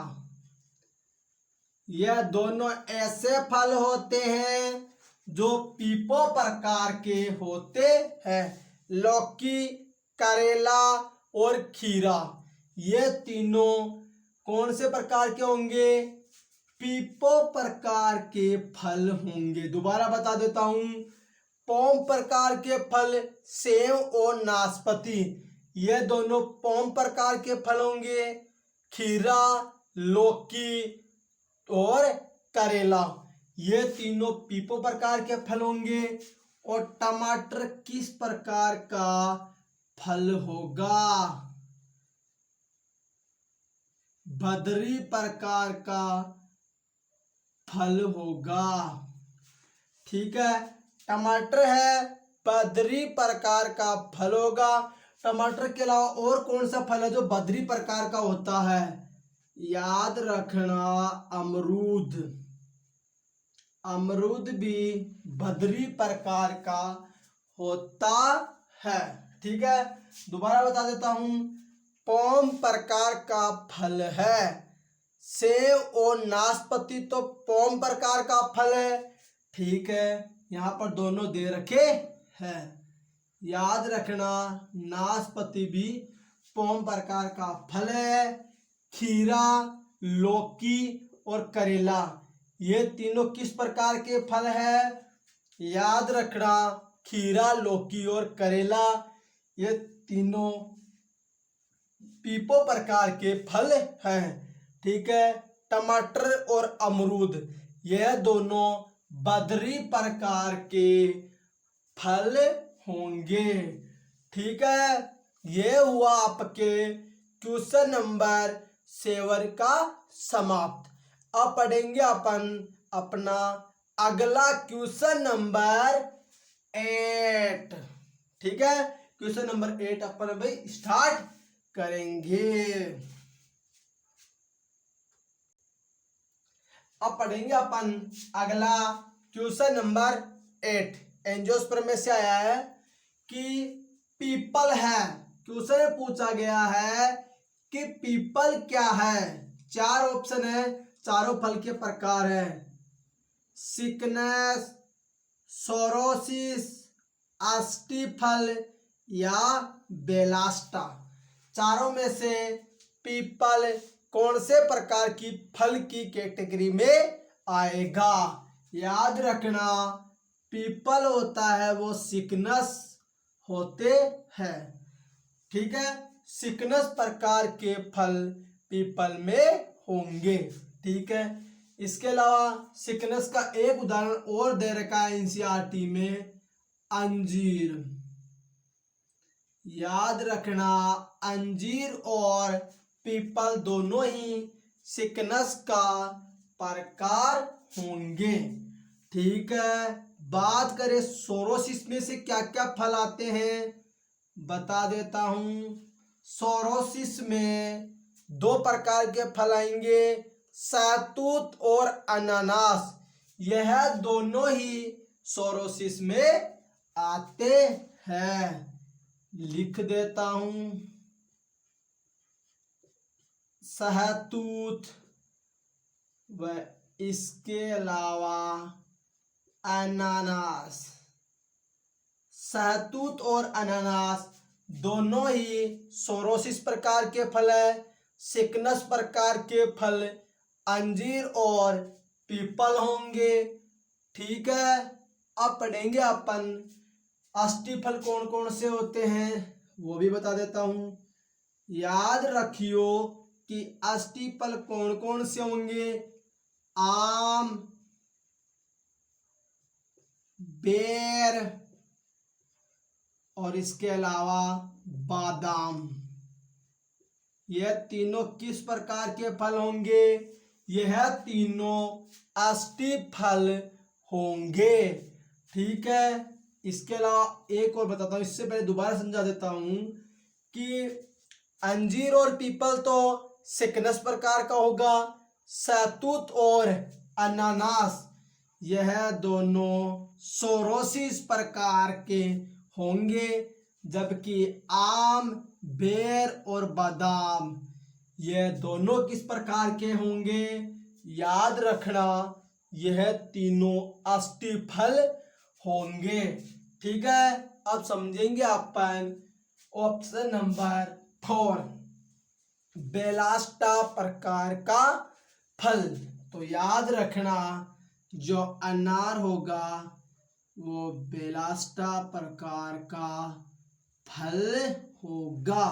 S1: यह दोनों ऐसे फल होते हैं जो पीपो प्रकार के होते हैं। लौकी, करेला और खीरा ये तीनों कौन से प्रकार के होंगे, पीपो प्रकार के फल होंगे। दोबारा बता देता हूं, पॉम प्रकार के फल सेव और नाशपाती ये दोनों पॉम प्रकार के फल होंगे। खीरा, लौकी और करेला ये तीनों पीपो प्रकार के फल होंगे। और टमाटर किस प्रकार का फल होगा, बदरी प्रकार का फल होगा। ठीक है, टमाटर है बदरी प्रकार का फल होगा। टमाटर के अलावा और कौन सा फल है जो बदरी प्रकार का होता है, याद रखना अमरूद। अमरूद भी बदरी प्रकार का होता है। ठीक है, दोबारा बता देता हूं, पॉम प्रकार का फल है। सेव और नाशपाती तो पॉम प्रकार का फल है। ठीक है, यहाँ पर दोनों दे रखे हैं। याद रखना नाशपाती भी पॉम प्रकार का फल है। खीरा, लौकी और करेला ये तीनों किस प्रकार के फल है, याद रखना खीरा, लौकी और करेला ये तीनों पीपो प्रकार के फल हैं। ठीक है, टमाटर और अमरूद यह दोनों बदरी प्रकार के फल होंगे। ठीक है, ये हुआ आपके क्वेश्चन नंबर 7 का समाप्त। अब पढ़ेंगे अपन अपना अगला क्वेश्चन नंबर 8। ठीक है, क्वेश्चन नंबर 8 अपन भाई स्टार्ट करेंगे। अब पढ़ेंगे अपन अगला क्वेश्चन नंबर 8। एंजियोस्पर्म में से आया है कि पीपल है। क्वेश्चन में पूछा गया है कि पीपल क्या है। 4 ऑप्शन है, चारों फल के प्रकार है, सिकनेस, सोरोसिस, अस्टिफल या बेलास्टा। चारों में से पीपल कौन से प्रकार की फल की कैटेगरी में आएगा, याद रखना पीपल होता है वो सिकनस होते हैं। ठीक है, सिकनस प्रकार के फल पीपल में होंगे। ठीक है, इसके अलावा सिकनस का एक उदाहरण और दे रखा है एनसीईआरटी में, अंजीर। याद रखना, अंजीर और पीपल दोनों ही सिकनस का प्रकार होंगे। ठीक है, बात करें सोरोसिस में से क्या क्या फल आते हैं, बता देता हूं। सोरोसिस में दो प्रकार के फल आएंगे, सहतूत और अनानास। यह दोनों ही सोरोसिस में आते हैं। लिख देता हूं, सहतूत व इसके अलावा अनानास। सहतूत और अनानास दोनों ही सोरोसिस प्रकार के फल है। सिकनस प्रकार के फल अंजीर और पीपल होंगे। ठीक है, अब पढ़ेंगे अपन अष्टफल कौन कौन से होते हैं, वो भी बता देता हूं। याद रखियो कि अष्टफल कौन कौन से होंगे, आम, बेर और इसके अलावा बादाम। यह तीनों किस प्रकार के फल होंगे, यह तीनों अष्टफल होंगे। ठीक है, इसके अलावा एक और बताता हूं, इससे पहले दोबारा समझा देता हूं कि अंजीर और पीपल तो सिकनस प्रकार का होगा, सहतूत और अनानास यह दोनों सोरोसिस प्रकार के होंगे, जबकि आम, बेर और बादाम यह दोनों किस प्रकार के होंगे, याद रखना यह तीनों अष्टफल होंगे। ठीक है, अब समझेंगे अपन ऑप्शन नंबर 4, बेलास्टा प्रकार का फल। तो याद रखना जो अनार होगा वो बेलास्टा प्रकार का फल होगा।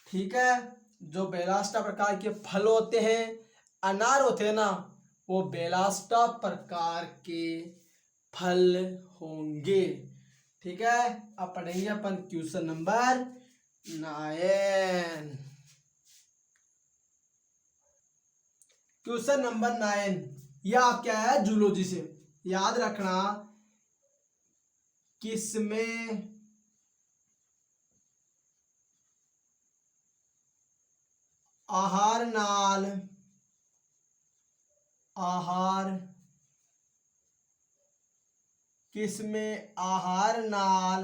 S1: ठीक है, जो बेलास्टा प्रकार के फल होते हैं, अनार होते हैं ना, वो बेलास्टा प्रकार के फल होंगे। ठीक है, अब पढ़ेंगे अपन क्वेश्चन नंबर 9। क्वेश्चन नंबर 9 यह क्या है, जूलॉजी से। याद रखना, किसमें आहार नाल किसमें आहार नाल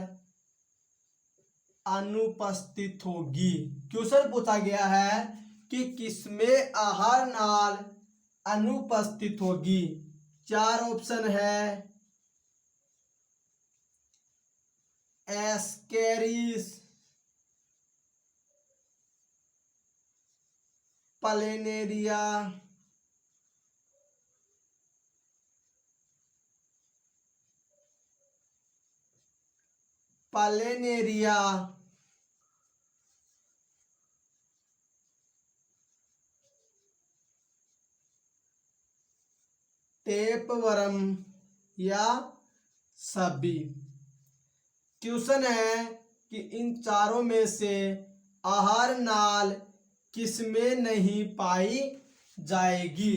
S1: अनुपस्थित होगी। क्वेश्चन पूछा गया है कि किसमें आहार नाल अनुपस्थित होगी। 4 ऑप्शन है, एस्केरिस, प्लेनेरिया, टेपवर्म या सभी। क्वेश्चन है कि इन चारों में से आहार नाल किसमें नहीं पाई जाएगी।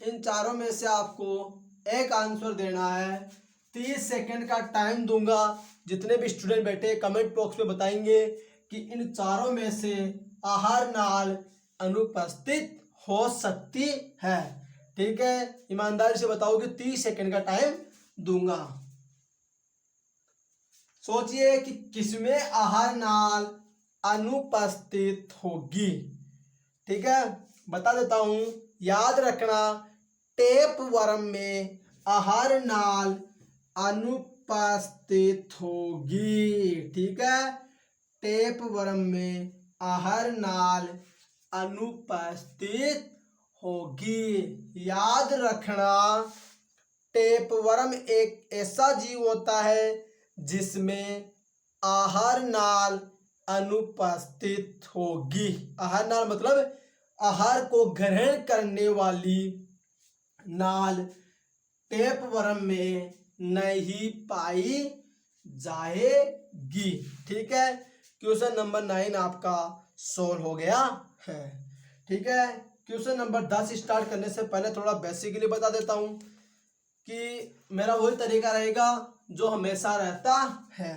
S1: इन चारों में से आपको एक आंसर देना है। 30 सेकंड का टाइम दूंगा, जितने भी स्टूडेंट बैठे कमेंट बॉक्स में बताएंगे कि इन चारों में से आहार नाल अनुपस्थित हो सकती है। ठीक है, ईमानदारी से बताओ कि 30 सेकंड का टाइम दूंगा। सोचिए कि किसमें आहार नाल अनुपस्थित होगी। ठीक है, बता देता हूं, याद रखना टेपवर्म में आहार नाल अनुपस्थित होगी। ठीक है, टेपवर्म में आहार नाल अनुपस्थित होगी। याद रखना टेपवर्म एक ऐसा जीव होता है जिसमें आहार नाल अनुपस्थित होगी। आहार नाल मतलब आहार को ग्रहण करने वाली नाल टेपवर्म में नहीं पाई जाएगी। ठीक है, क्वेश्चन नंबर 9 आपका सोल्व हो गया है। ठीक है, क्वेश्चन नंबर 10 स्टार्ट करने से पहले थोड़ा बेसिकली बता देता हूं कि मेरा वही तरीका रहेगा जो हमेशा रहता है,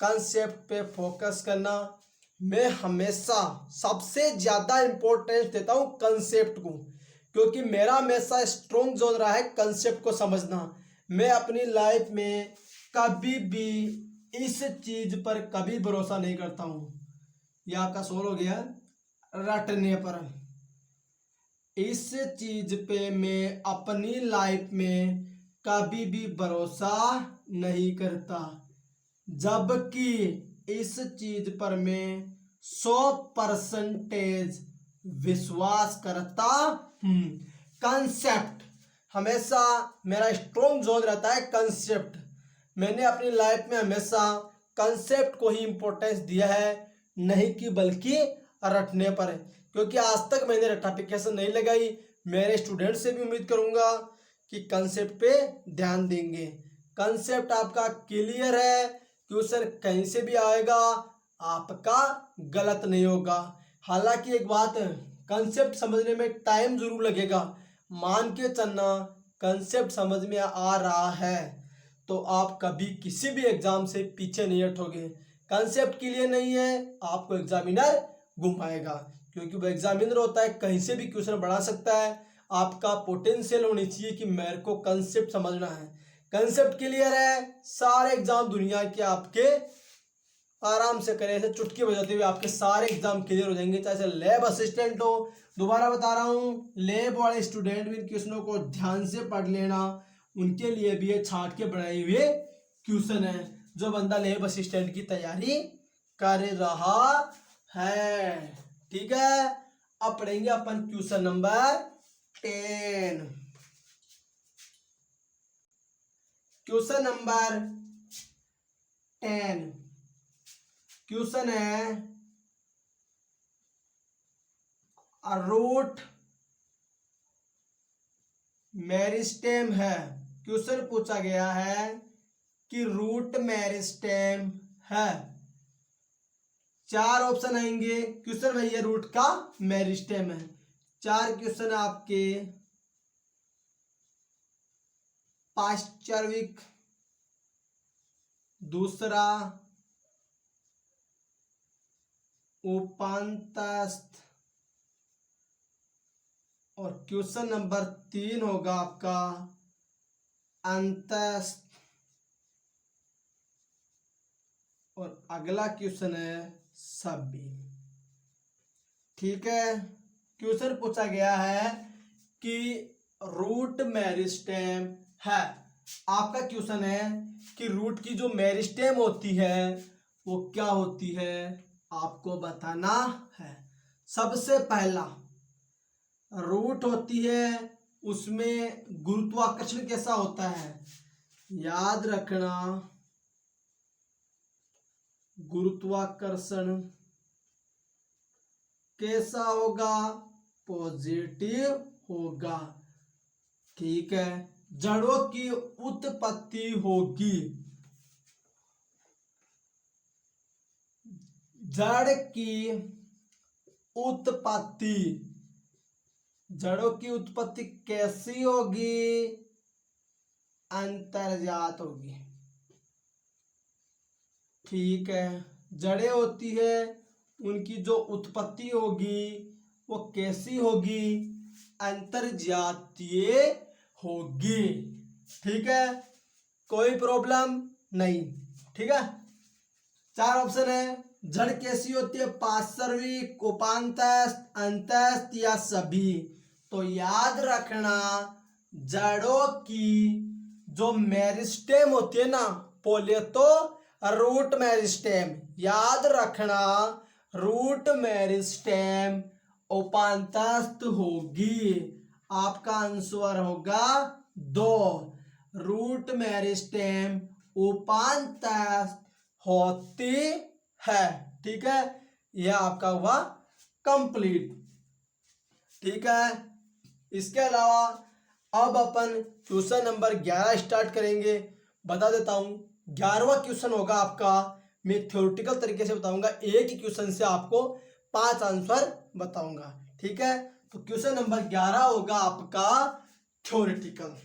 S1: कंसेप्ट पे फोकस करना। मैं हमेशा सबसे ज़्यादा इम्पोर्टेंस देता हूँ कंसेप्ट को, क्योंकि मेरा हमेशा स्ट्रॉन्ग जोन रहा है कंसेप्ट को समझना। मैं अपनी लाइफ में कभी भी इस चीज़ पर कभी भरोसा नहीं करता हूँ। यह आपका सोल्व हो गया रटने पर। इस चीज पे मैं अपनी लाइफ में कभी भी भरोसा नहीं करता, जबकि इस चीज पर मैं 100% विश्वास करता हूँ। कंसेप्ट हमेशा मेरा स्ट्रॉन्ग जोन रहता है, कंसेप्ट। मैंने अपनी लाइफ में हमेशा कंसेप्ट को ही इम्पोर्टेंस दिया है, नहीं कि बल्कि रटने पर, क्योंकि आज तक मैंने रटाफिकेशन नहीं लगाई। मेरे स्टूडेंट से भी उम्मीद करूंगा कि कंसेप्ट पे ध्यान देंगे। कंसेप्ट आपका क्लियर है, क्वेश्चन कहीं से भी आएगा आपका गलत नहीं होगा। हालांकि एक बात, कंसेप्ट समझने में टाइम जरूर लगेगा। मान के चलना कंसेप्ट समझ में आ रहा है तो आप कभी किसी भी एग्जाम से पीछे नहीं हटोगे। कंसेप्ट क्लियर नहीं है, आपको एग्जामिनर घुमाएगा, क्योंकि वो एग्जामिनर होता है, कहीं से भी क्वेश्चन बढ़ा सकता है। आपका पोटेंशियल होनी चाहिए कि मेरे को कंसेप्ट समझना है। कंसेप्ट क्लियर है, सारे एग्जाम दुनिया के आपके आराम से करें, ऐसे चुटकी बजाते हुए आपके सारे एग्जाम क्लियर हो जाएंगे, चाहे लैब असिस्टेंट हो। दोबारा बता रहा हूँ, लैब वाले स्टूडेंट भी क्वेश्चनों को ध्यान से पढ़ लेना, उनके लिए भी ये छाट के बनाए हुए क्वेश्चन है। जो बंदा लैब असिस्टेंट की तैयारी कर रहा है, ठीक है। अब पढ़ेंगे अपन question number 10। Question number 10 question है, रूट मेरिस्टेम है। क्वेश्चन पूछा गया है कि रूट मेरिस्टेम है। 4 ऑप्शन आएंगे। क्वेश्चन भैया रूट का मेरिस्टेम है। 4 क्वेश्चन आपके पार्श्विक, दूसरा उपांतस्थ, और क्वेश्चन नंबर 3 होगा आपका अंतस्थ, और अगला क्वेश्चन है सभी। ठीक है, क्वेश्चन पूछा गया है कि रूट मेरिस्टेम है। आपका क्वेश्चन है कि रूट की जो मेरिस्टेम होती है वो क्या होती है, आपको बताना है। सबसे पहला, रूट होती है उसमें गुरुत्वाकर्षण कैसा होता है, याद रखना गुरुत्वाकर्षण कैसा होगा, पॉजिटिव होगा। ठीक है, जड़ों की उत्पत्ति होगी, जड़ की उत्पत्ति, जड़ों की उत्पत्ति कैसी होगी, अंतर्जात होगी। ठीक है, जड़ें होती है उनकी जो उत्पत्ति होगी वो कैसी होगी, अंतर्जातीय होगी। ठीक है, कोई प्रॉब्लम नहीं। ठीक है, 4 ऑप्शन है। जड़ कैसी होती है, पार्श्विक, उपांतस्थ, अंतस्थ या सभी। तो याद रखना जड़ों की जो मेरिस्टेम होती है ना, बोले तो रूट मेरिस्टेम, याद रखना रूट मेरिस्टेम उपांतस्थ होगी। आपका आंसर होगा 2, रूट मेरिस्टेम उपांतस्थ होती है। ठीक है, यह आपका हुआ कंप्लीट। ठीक है, इसके अलावा अब अपन क्वेश्चन नंबर 11 स्टार्ट करेंगे। बता देता हूं 11वां क्वेश्चन होगा आपका, मैं थ्योरेटिकल तरीके से बताऊंगा, एक ही क्वेश्चन से आपको 5 आंसर बताऊंगा। ठीक है, तो क्वेश्चन नंबर 11 होगा आपका थ्योरेटिकल।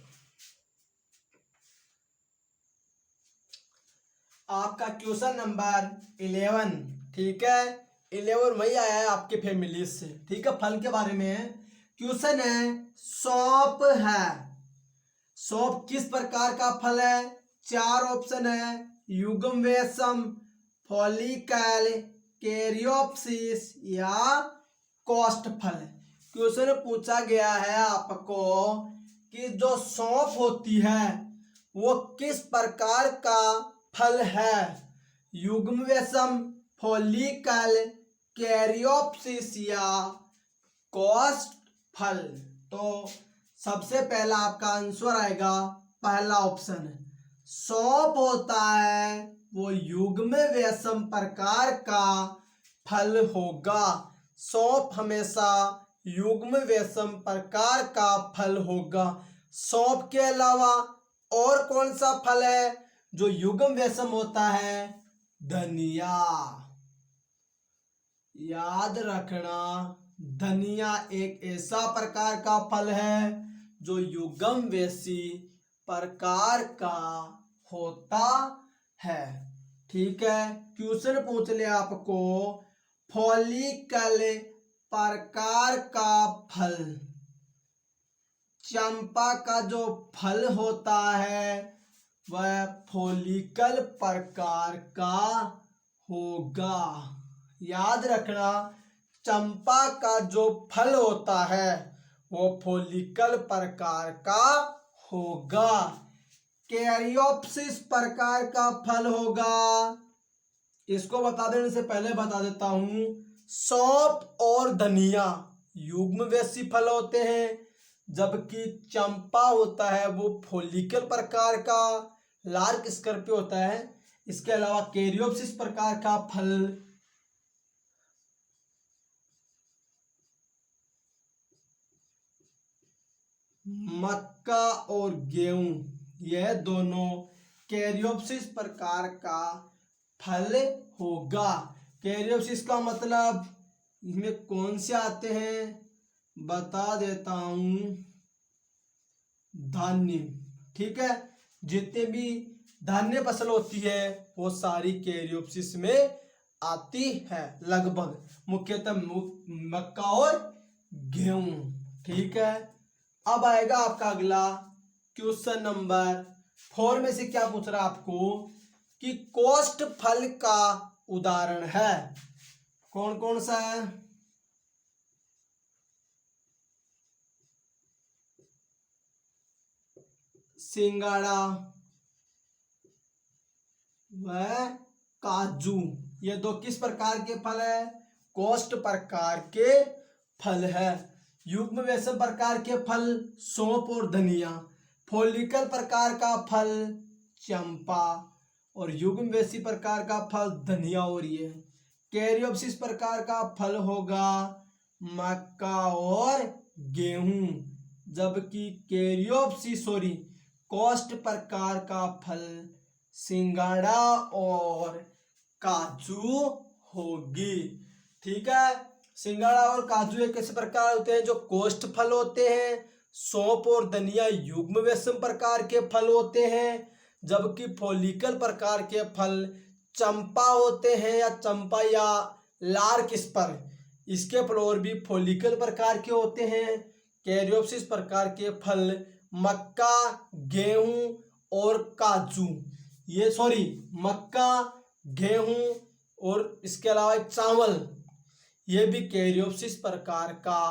S1: आपका क्वेश्चन नंबर 11, ठीक है, 11 वही आया है आपके फैमिली से। ठीक है, फल के बारे में है। क्वेश्चन है, सौंफ है, सौंफ किस प्रकार का फल है? 4 ऑप्शन है, युग्म वेशम, फॉलिकल, कैरियोप्सिस या कॉस्ट फल। क्वेश्चन पूछा गया है आपको कि जो सौंफ होती है वो किस प्रकार का फल है? युग्म वेशम, फॉलिकल, कैरियोप्सिस या कॉस्ट फल। तो सबसे पहला आपका आंसर आएगा पहला ऑप्शन, सौंफ होता है वो युग्म वेशम प्रकार का फल होगा। सौंफ हमेशा युग्म वेशम प्रकार का फल होगा। सौंफ के अलावा और कौन सा फल है जो युग्म वेशम होता है? धनिया। याद रखना, धनिया एक ऐसा प्रकार का फल है जो युग्म वेशी प्रकार का होता है। ठीक है, क्वेश्चन पूछ ले आपको, फॉलिकल प्रकार का फल, चंपा का जो फल होता है वह फॉलिकल प्रकार का होगा। याद रखना, चंपा का जो फल होता है वो फॉलिकल प्रकार का होगा। कैरियोप्सिस प्रकार का फल होगा। इसको बता देने से पहले बता देता हूं, सौंफ और धनिया युग्म वेशी फल होते हैं, जबकि चंपा होता है वो फॉलिकल प्रकार का लार्क स्कर्पियो होता है। इसके अलावा कैरियोप्सिस प्रकार का फल मक्का और गेहूं, यह दोनों कैरियोप्सिस प्रकार का फल होगा। कैरियोप्सिस का मतलब इसमें कौन से आते हैं बता देता हूं, धान्य। ठीक है, जितने भी धान्य फसल होती है वो सारी कैरियोप्सिस में आती है लगभग, मुख्यतः मक्का और गेहूं। ठीक है, अब आएगा आपका अगला क्वेश्चन नंबर 4 में से क्या पूछ रहा है आपको कि कोष्ठ फल का उदाहरण है, कौन कौन सा है? सिंगाड़ा व काजू, ये दो किस प्रकार के फल है? कोष्ठ प्रकार के फल है। युग्म वेशम प्रकार के फल सौंफ और धनिया, फॉलिकल प्रकार का फल चंपा, और युग्म वेशी प्रकार का फल धनिया और ये। कैरियोप्सिस प्रकार का फल होगा मक्का और गेहूं, जबकि कोष्ठ प्रकार का फल सिंगाड़ा और काजू होगी। ठीक है, सिंगाड़ा और काजू एक ऐसे प्रकार होते हैं जो कोष्ठ फल होते हैं। सौंफ और धनिया युग्म वेशम प्रकार के फल होते हैं, जबकि फॉलिकल प्रकार के फल चंपा होते हैं या चंपा या लार्क स्पर, इसके फ्लोर भी फॉलिकल प्रकार के होते हैं। कैरियोप्सिस प्रकार के फल मक्का, गेहूं और काजू, ये सॉरी मक्का, गेहूं और इसके अलावा एक चावल, ये भी कैरियोप्सिस प्रकार का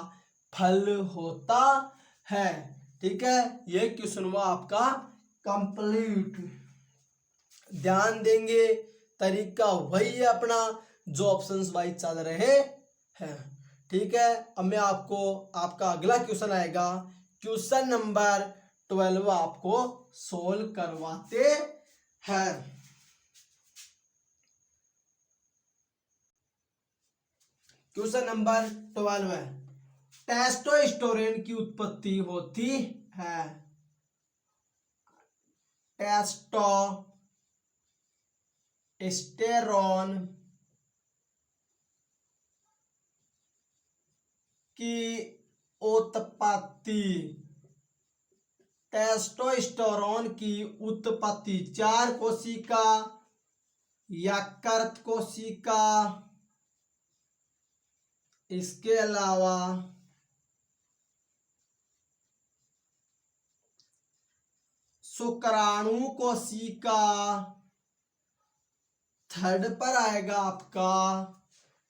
S1: फल होता है। ठीक है, ये क्वेश्चन हुआ आपका कंप्लीट। ध्यान देंगे, तरीका वही है अपना जो ऑप्शंस वाइज चल रहे हैं। ठीक है, अब मैं आपको आपका अगला क्वेश्चन आएगा, क्वेश्चन नंबर 12 आपको सोल्व करवाते हैं। क्वेश्चन नंबर 12 है, टेस्टोस्टेरोन की उत्पत्ति होती है। टेस्टोस्टेरोन टेस्टोस्टेरोन की उत्पत्ति, टेस्टोस्टेरोन की उत्पत्ति 4 कोशिका, यकृत कोशिका, इसके अलावा शुक्राणु कोशिका, थर्ड पर आएगा आपका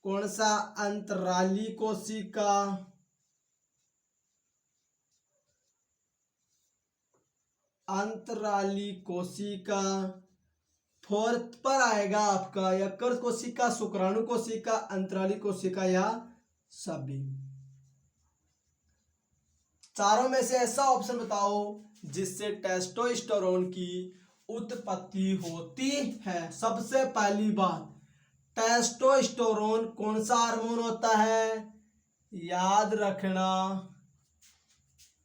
S1: कौन सा, अंतराली कोशिका, अंतराली कोशिका, फोर्थ पर आएगा आपका यकृत कोशिका, शुक्राणु कोशिका, अंतराली कोशिका या सभी। चारों में से ऐसा ऑप्शन बताओ जिससे टेस्टोस्टेरोन की उत्पत्ति होती है। सबसे पहली बात, टेस्टोस्टेरोन कौन सा हार्मोन होता है, याद रखना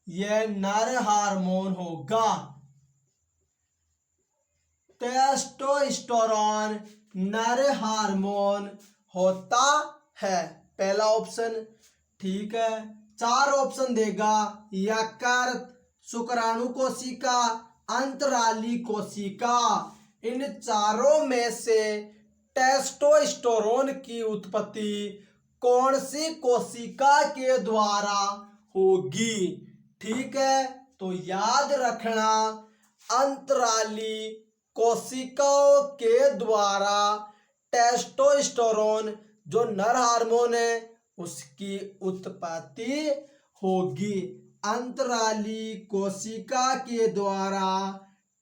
S1: यह नर हार्मोन होगा। टेस्टोस्टेरोन नर हार्मोन होता है, पहला ऑप्शन। ठीक है, 4 ऑप्शन देगा, यकृत, शुक्राणु कोशिका, अंतराली कोशिका। इन चारों में से टेस्टोस्टेरोन की उत्पत्ति कौन सी कोशिका के द्वारा होगी? ठीक है, तो याद रखना अंतराली कोशिकाओं के द्वारा टेस्टोस्टेरोन जो नर हार्मोन है उसकी उत्पत्ति होगी। अंतराली कोशिका के द्वारा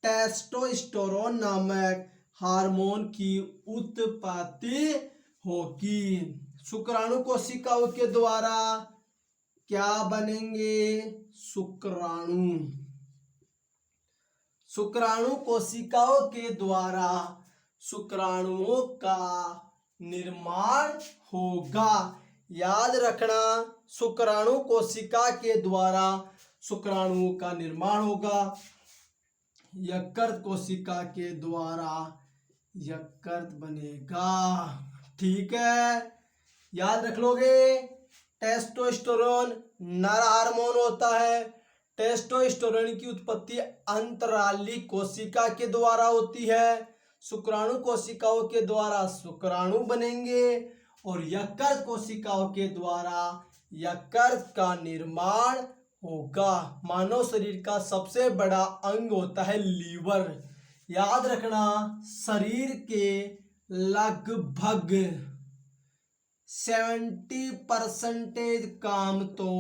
S1: टेस्टोस्टेरोन नामक हार्मोन की उत्पत्ति होगी। शुक्राणु कोशिकाओं के द्वारा क्या बनेंगे, शुक्राणु। शुक्राणु कोशिकाओं के द्वारा शुक्राणुओं का निर्माण होगा। याद रखना शुक्राणु कोशिका के द्वारा शुक्राणुओं का निर्माण होगा। यकृत कोशिका के द्वारा यकृत बनेगा। ठीक है, याद रख लोगे। टेस्टोस्टेरोन नर हार्मोन होता है। टेस्टोस्टेरोन की उत्पत्ति अंतराली कोशिका के द्वारा होती है। शुक्राणु कोशिकाओं के द्वारा शुक्राणु बनेंगे और यकृत कोशिकाओं के द्वारा यकृत का निर्माण होगा। मानव शरीर का सबसे बड़ा अंग होता है लीवर। याद रखना शरीर के लगभग 70% काम तो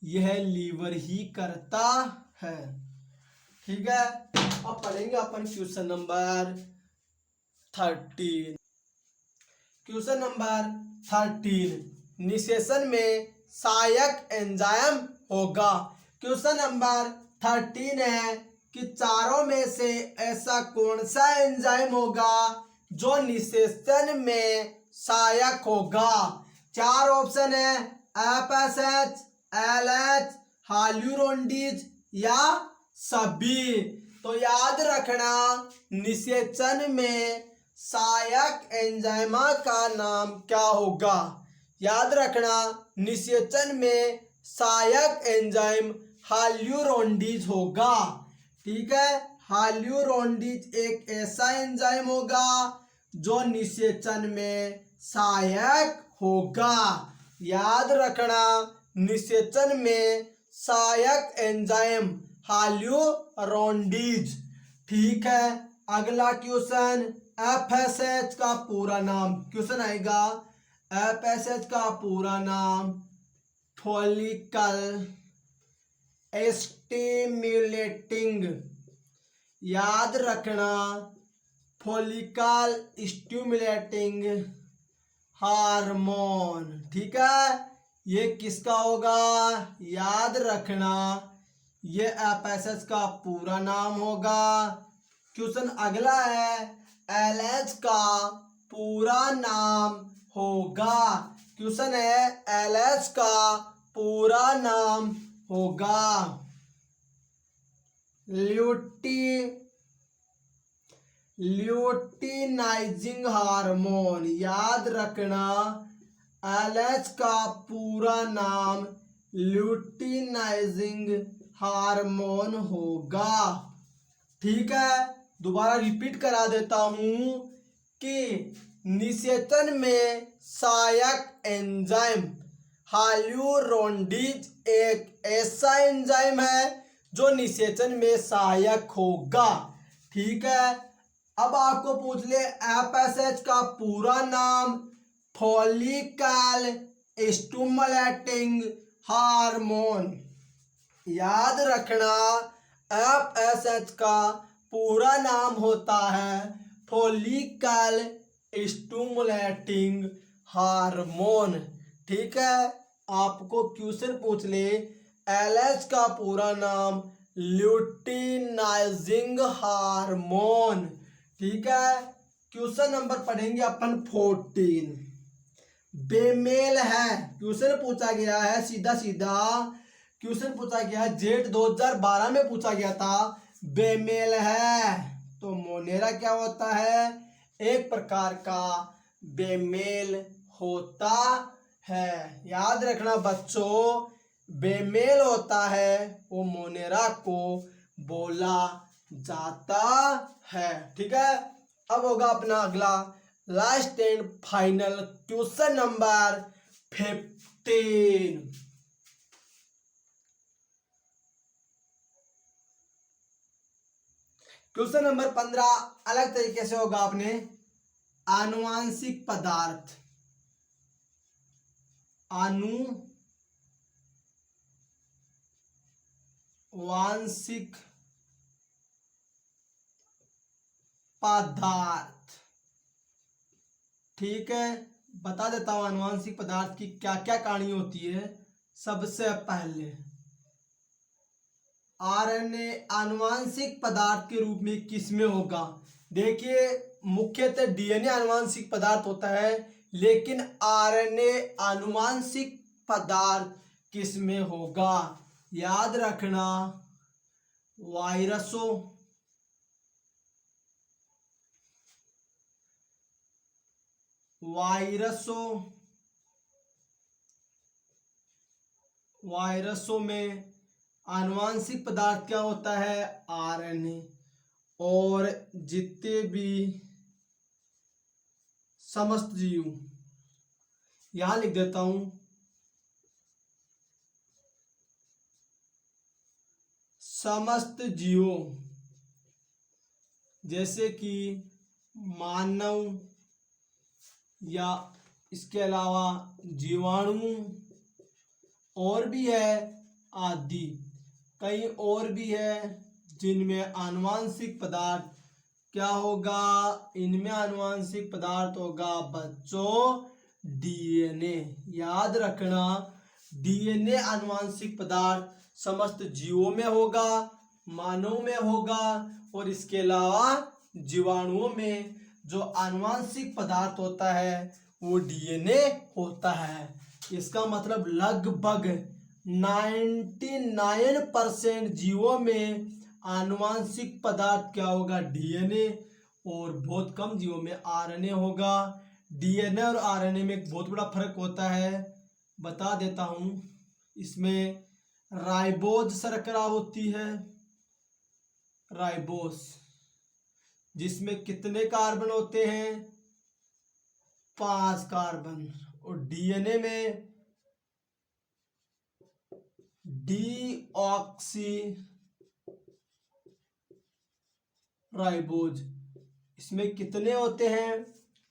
S1: यह लीवर ही करता है। ठीक है, अब पढ़ेंगे अपन क्वेश्चन नंबर 13। क्वेश्चन नंबर 13, निषेचन में सहायक एंजाइम होगा। क्वेश्चन नंबर 13 है कि चारों में से ऐसा कौन सा एंजाइम होगा जो निषेचन में सहायक होगा। 4 ऑप्शन है, FSH, LH, हाल्यूरोनिडेज या सभी। तो याद रखना निषेचन में सहायक एंजाइम का नाम क्या होगा। याद रखना निषेचन में सहायक एंजाइम हाल्यूरोनिडेज होगा। ठीक है, हाल्यूरोनिडेज एक ऐसा एंजाइम होगा जो निषेचन में सहायक होगा। याद रखना निषेचन में सहायक एंजाइम हाल्यूरोनिडेज। ठीक है, अगला क्वेश्चन, FSH का पूरा नाम। क्वेश्चन आएगा FSH का पूरा नाम फॉलिकल स्टिमुलेटिंग। याद रखना फॉलिकल स्टिमुलेटिंग हार्मोन। ठीक है, ये किसका होगा, याद रखना ये FSH का पूरा नाम होगा। क्वेश्चन अगला है, LH का पूरा नाम होगा। क्वेश्चन है LH का पूरा नाम होगा ल्यूटिनाइजिंग हार्मोन। याद रखना एलएच का पूरा नाम ल्यूटिनाइजिंग हार्मोन होगा। ठीक है, दोबारा रिपीट करा देता हूं कि निषेचन में सहायक एंजाइम हाल्यूरोनिडेज एक ऐसा एंजाइम है जो निषेचन में सहायक होगा। ठीक है, अब आपको पूछ ले एफएसएच का पूरा नाम फॉलिकल स्टिमुलेटिंग हार्मोन। याद रखना एफएसएच का पूरा नाम होता है फॉलिकल स्टिमुलेटिंग हार्मोन। ठीक है, आपको क्वेश्चन पूछ ले एलएच का पूरा नाम ल्यूटिनाइजिंग हार्मोन। ठीक है, क्वेश्चन नंबर पढ़ेंगे अपन 14। बेमेल है, क्वेश्चन पूछा गया है सीधा सीधा क्वेश्चन पूछा गया है, जेठ 2012 में पूछा गया था। बेमेल है तो मोनेरा क्या होता है? एक प्रकार का बेमेल होता है। याद रखना बच्चों, बेमेल होता है वो मोनेरा को बोला जाता है। ठीक है, अब होगा अपना अगला last and final question number 15। Question number 15 अलग तरीके से होगा अपने आनुवांशिक पदार्थ। आनुवांशिक पदार्थ। ठीक है, बता देता हूं आनुवांशिक पदार्थ की क्या क्या कहानी होती है। सबसे पहले आरएनए आनुवांशिक पदार्थ के रूप में किसमें होगा? देखिए, मुख्यतः डीएनए आनुवांशिक पदार्थ होता है, लेकिन आरएनए आनुवांशिक पदार्थ किसमें होगा? याद रखना वायरसों, वायरसों में आनुवांशिक पदार्थ क्या होता है? आरएनए। और जितने भी समस्त जीव, यहां लिख देता हूं, समस्त जीवों जैसे कि मानव या इसके अलावा जीवाणु और भी है आदि, कई और भी है जिनमें आनुवांशिक पदार्थ क्या होगा? इनमें आनुवांशिक पदार्थ होगा बच्चों डीएनए। याद रखना डीएनए आनुवांशिक पदार्थ समस्त जीवों में होगा, मानव में होगा और इसके अलावा जीवाणुओं में जो आनुवांशिक पदार्थ होता है वो डीएनए होता है। इसका मतलब लगभग 99% जीवों में आनुवांशिक पदार्थ क्या होगा? डीएनए। और बहुत कम जीवों में आरएनए होगा। डीएनए और आरएनए में एक बहुत बड़ा फर्क होता है, बता देता हूं। इसमें राइबोज शर्करा होती है, राइबोज, जिसमें कितने कार्बन होते हैं? 5 कार्बन। और डीएनए में डीऑक्सी राइबोज, इसमें कितने होते हैं?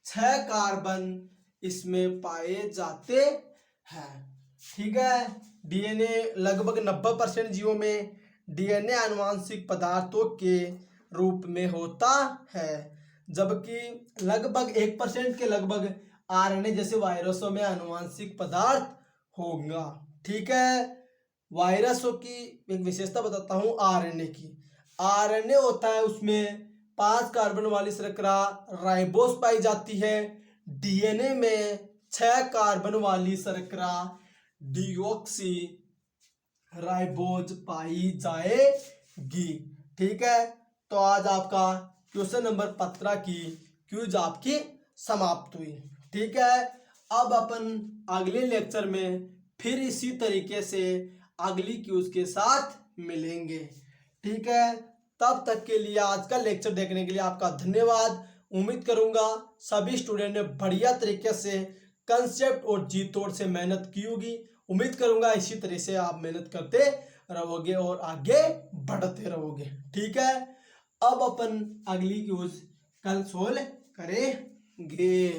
S1: 6 कार्बन इसमें पाए जाते हैं। ठीक है, डीएनए लगभग 90% जीवों में डीएनए आनुवांशिक पदार्थों के रूप में होता है, जबकि लगभग 1% के लगभग आरएनए जैसे वायरसों में आनुवांशिक पदार्थ होगा। ठीक है, वायरसों की एक विशेषता बताता हूं आरएनए की। आरएनए होता है उसमें 5 कार्बन वाली शर्करा राइबोस पाई जाती है। डीएनए में 6 कार्बन वाली शर्करा डीऑक्सी राइबोज पाई जाएगी। ठीक है, तो आज आपका क्वेश्चन नंबर 15 की क्विज आपकी समाप्त हुई। ठीक है, अब अपन अगले लेक्चर में फिर इसी तरीके से अगली क्विज के साथ मिलेंगे। ठीक है, तब तक के लिए आज का लेक्चर देखने के लिए आपका धन्यवाद। उम्मीद करूंगा सभी स्टूडेंट ने बढ़िया तरीके से कंसेप्ट और जी तोड़ से मेहनत की होगी। उम्मीद करूंगा इसी तरह से आप मेहनत करते रहोगे और आगे बढ़ते रहोगे। ठीक है, अब अपन अगली क्विज कल सोल्व करेंगे।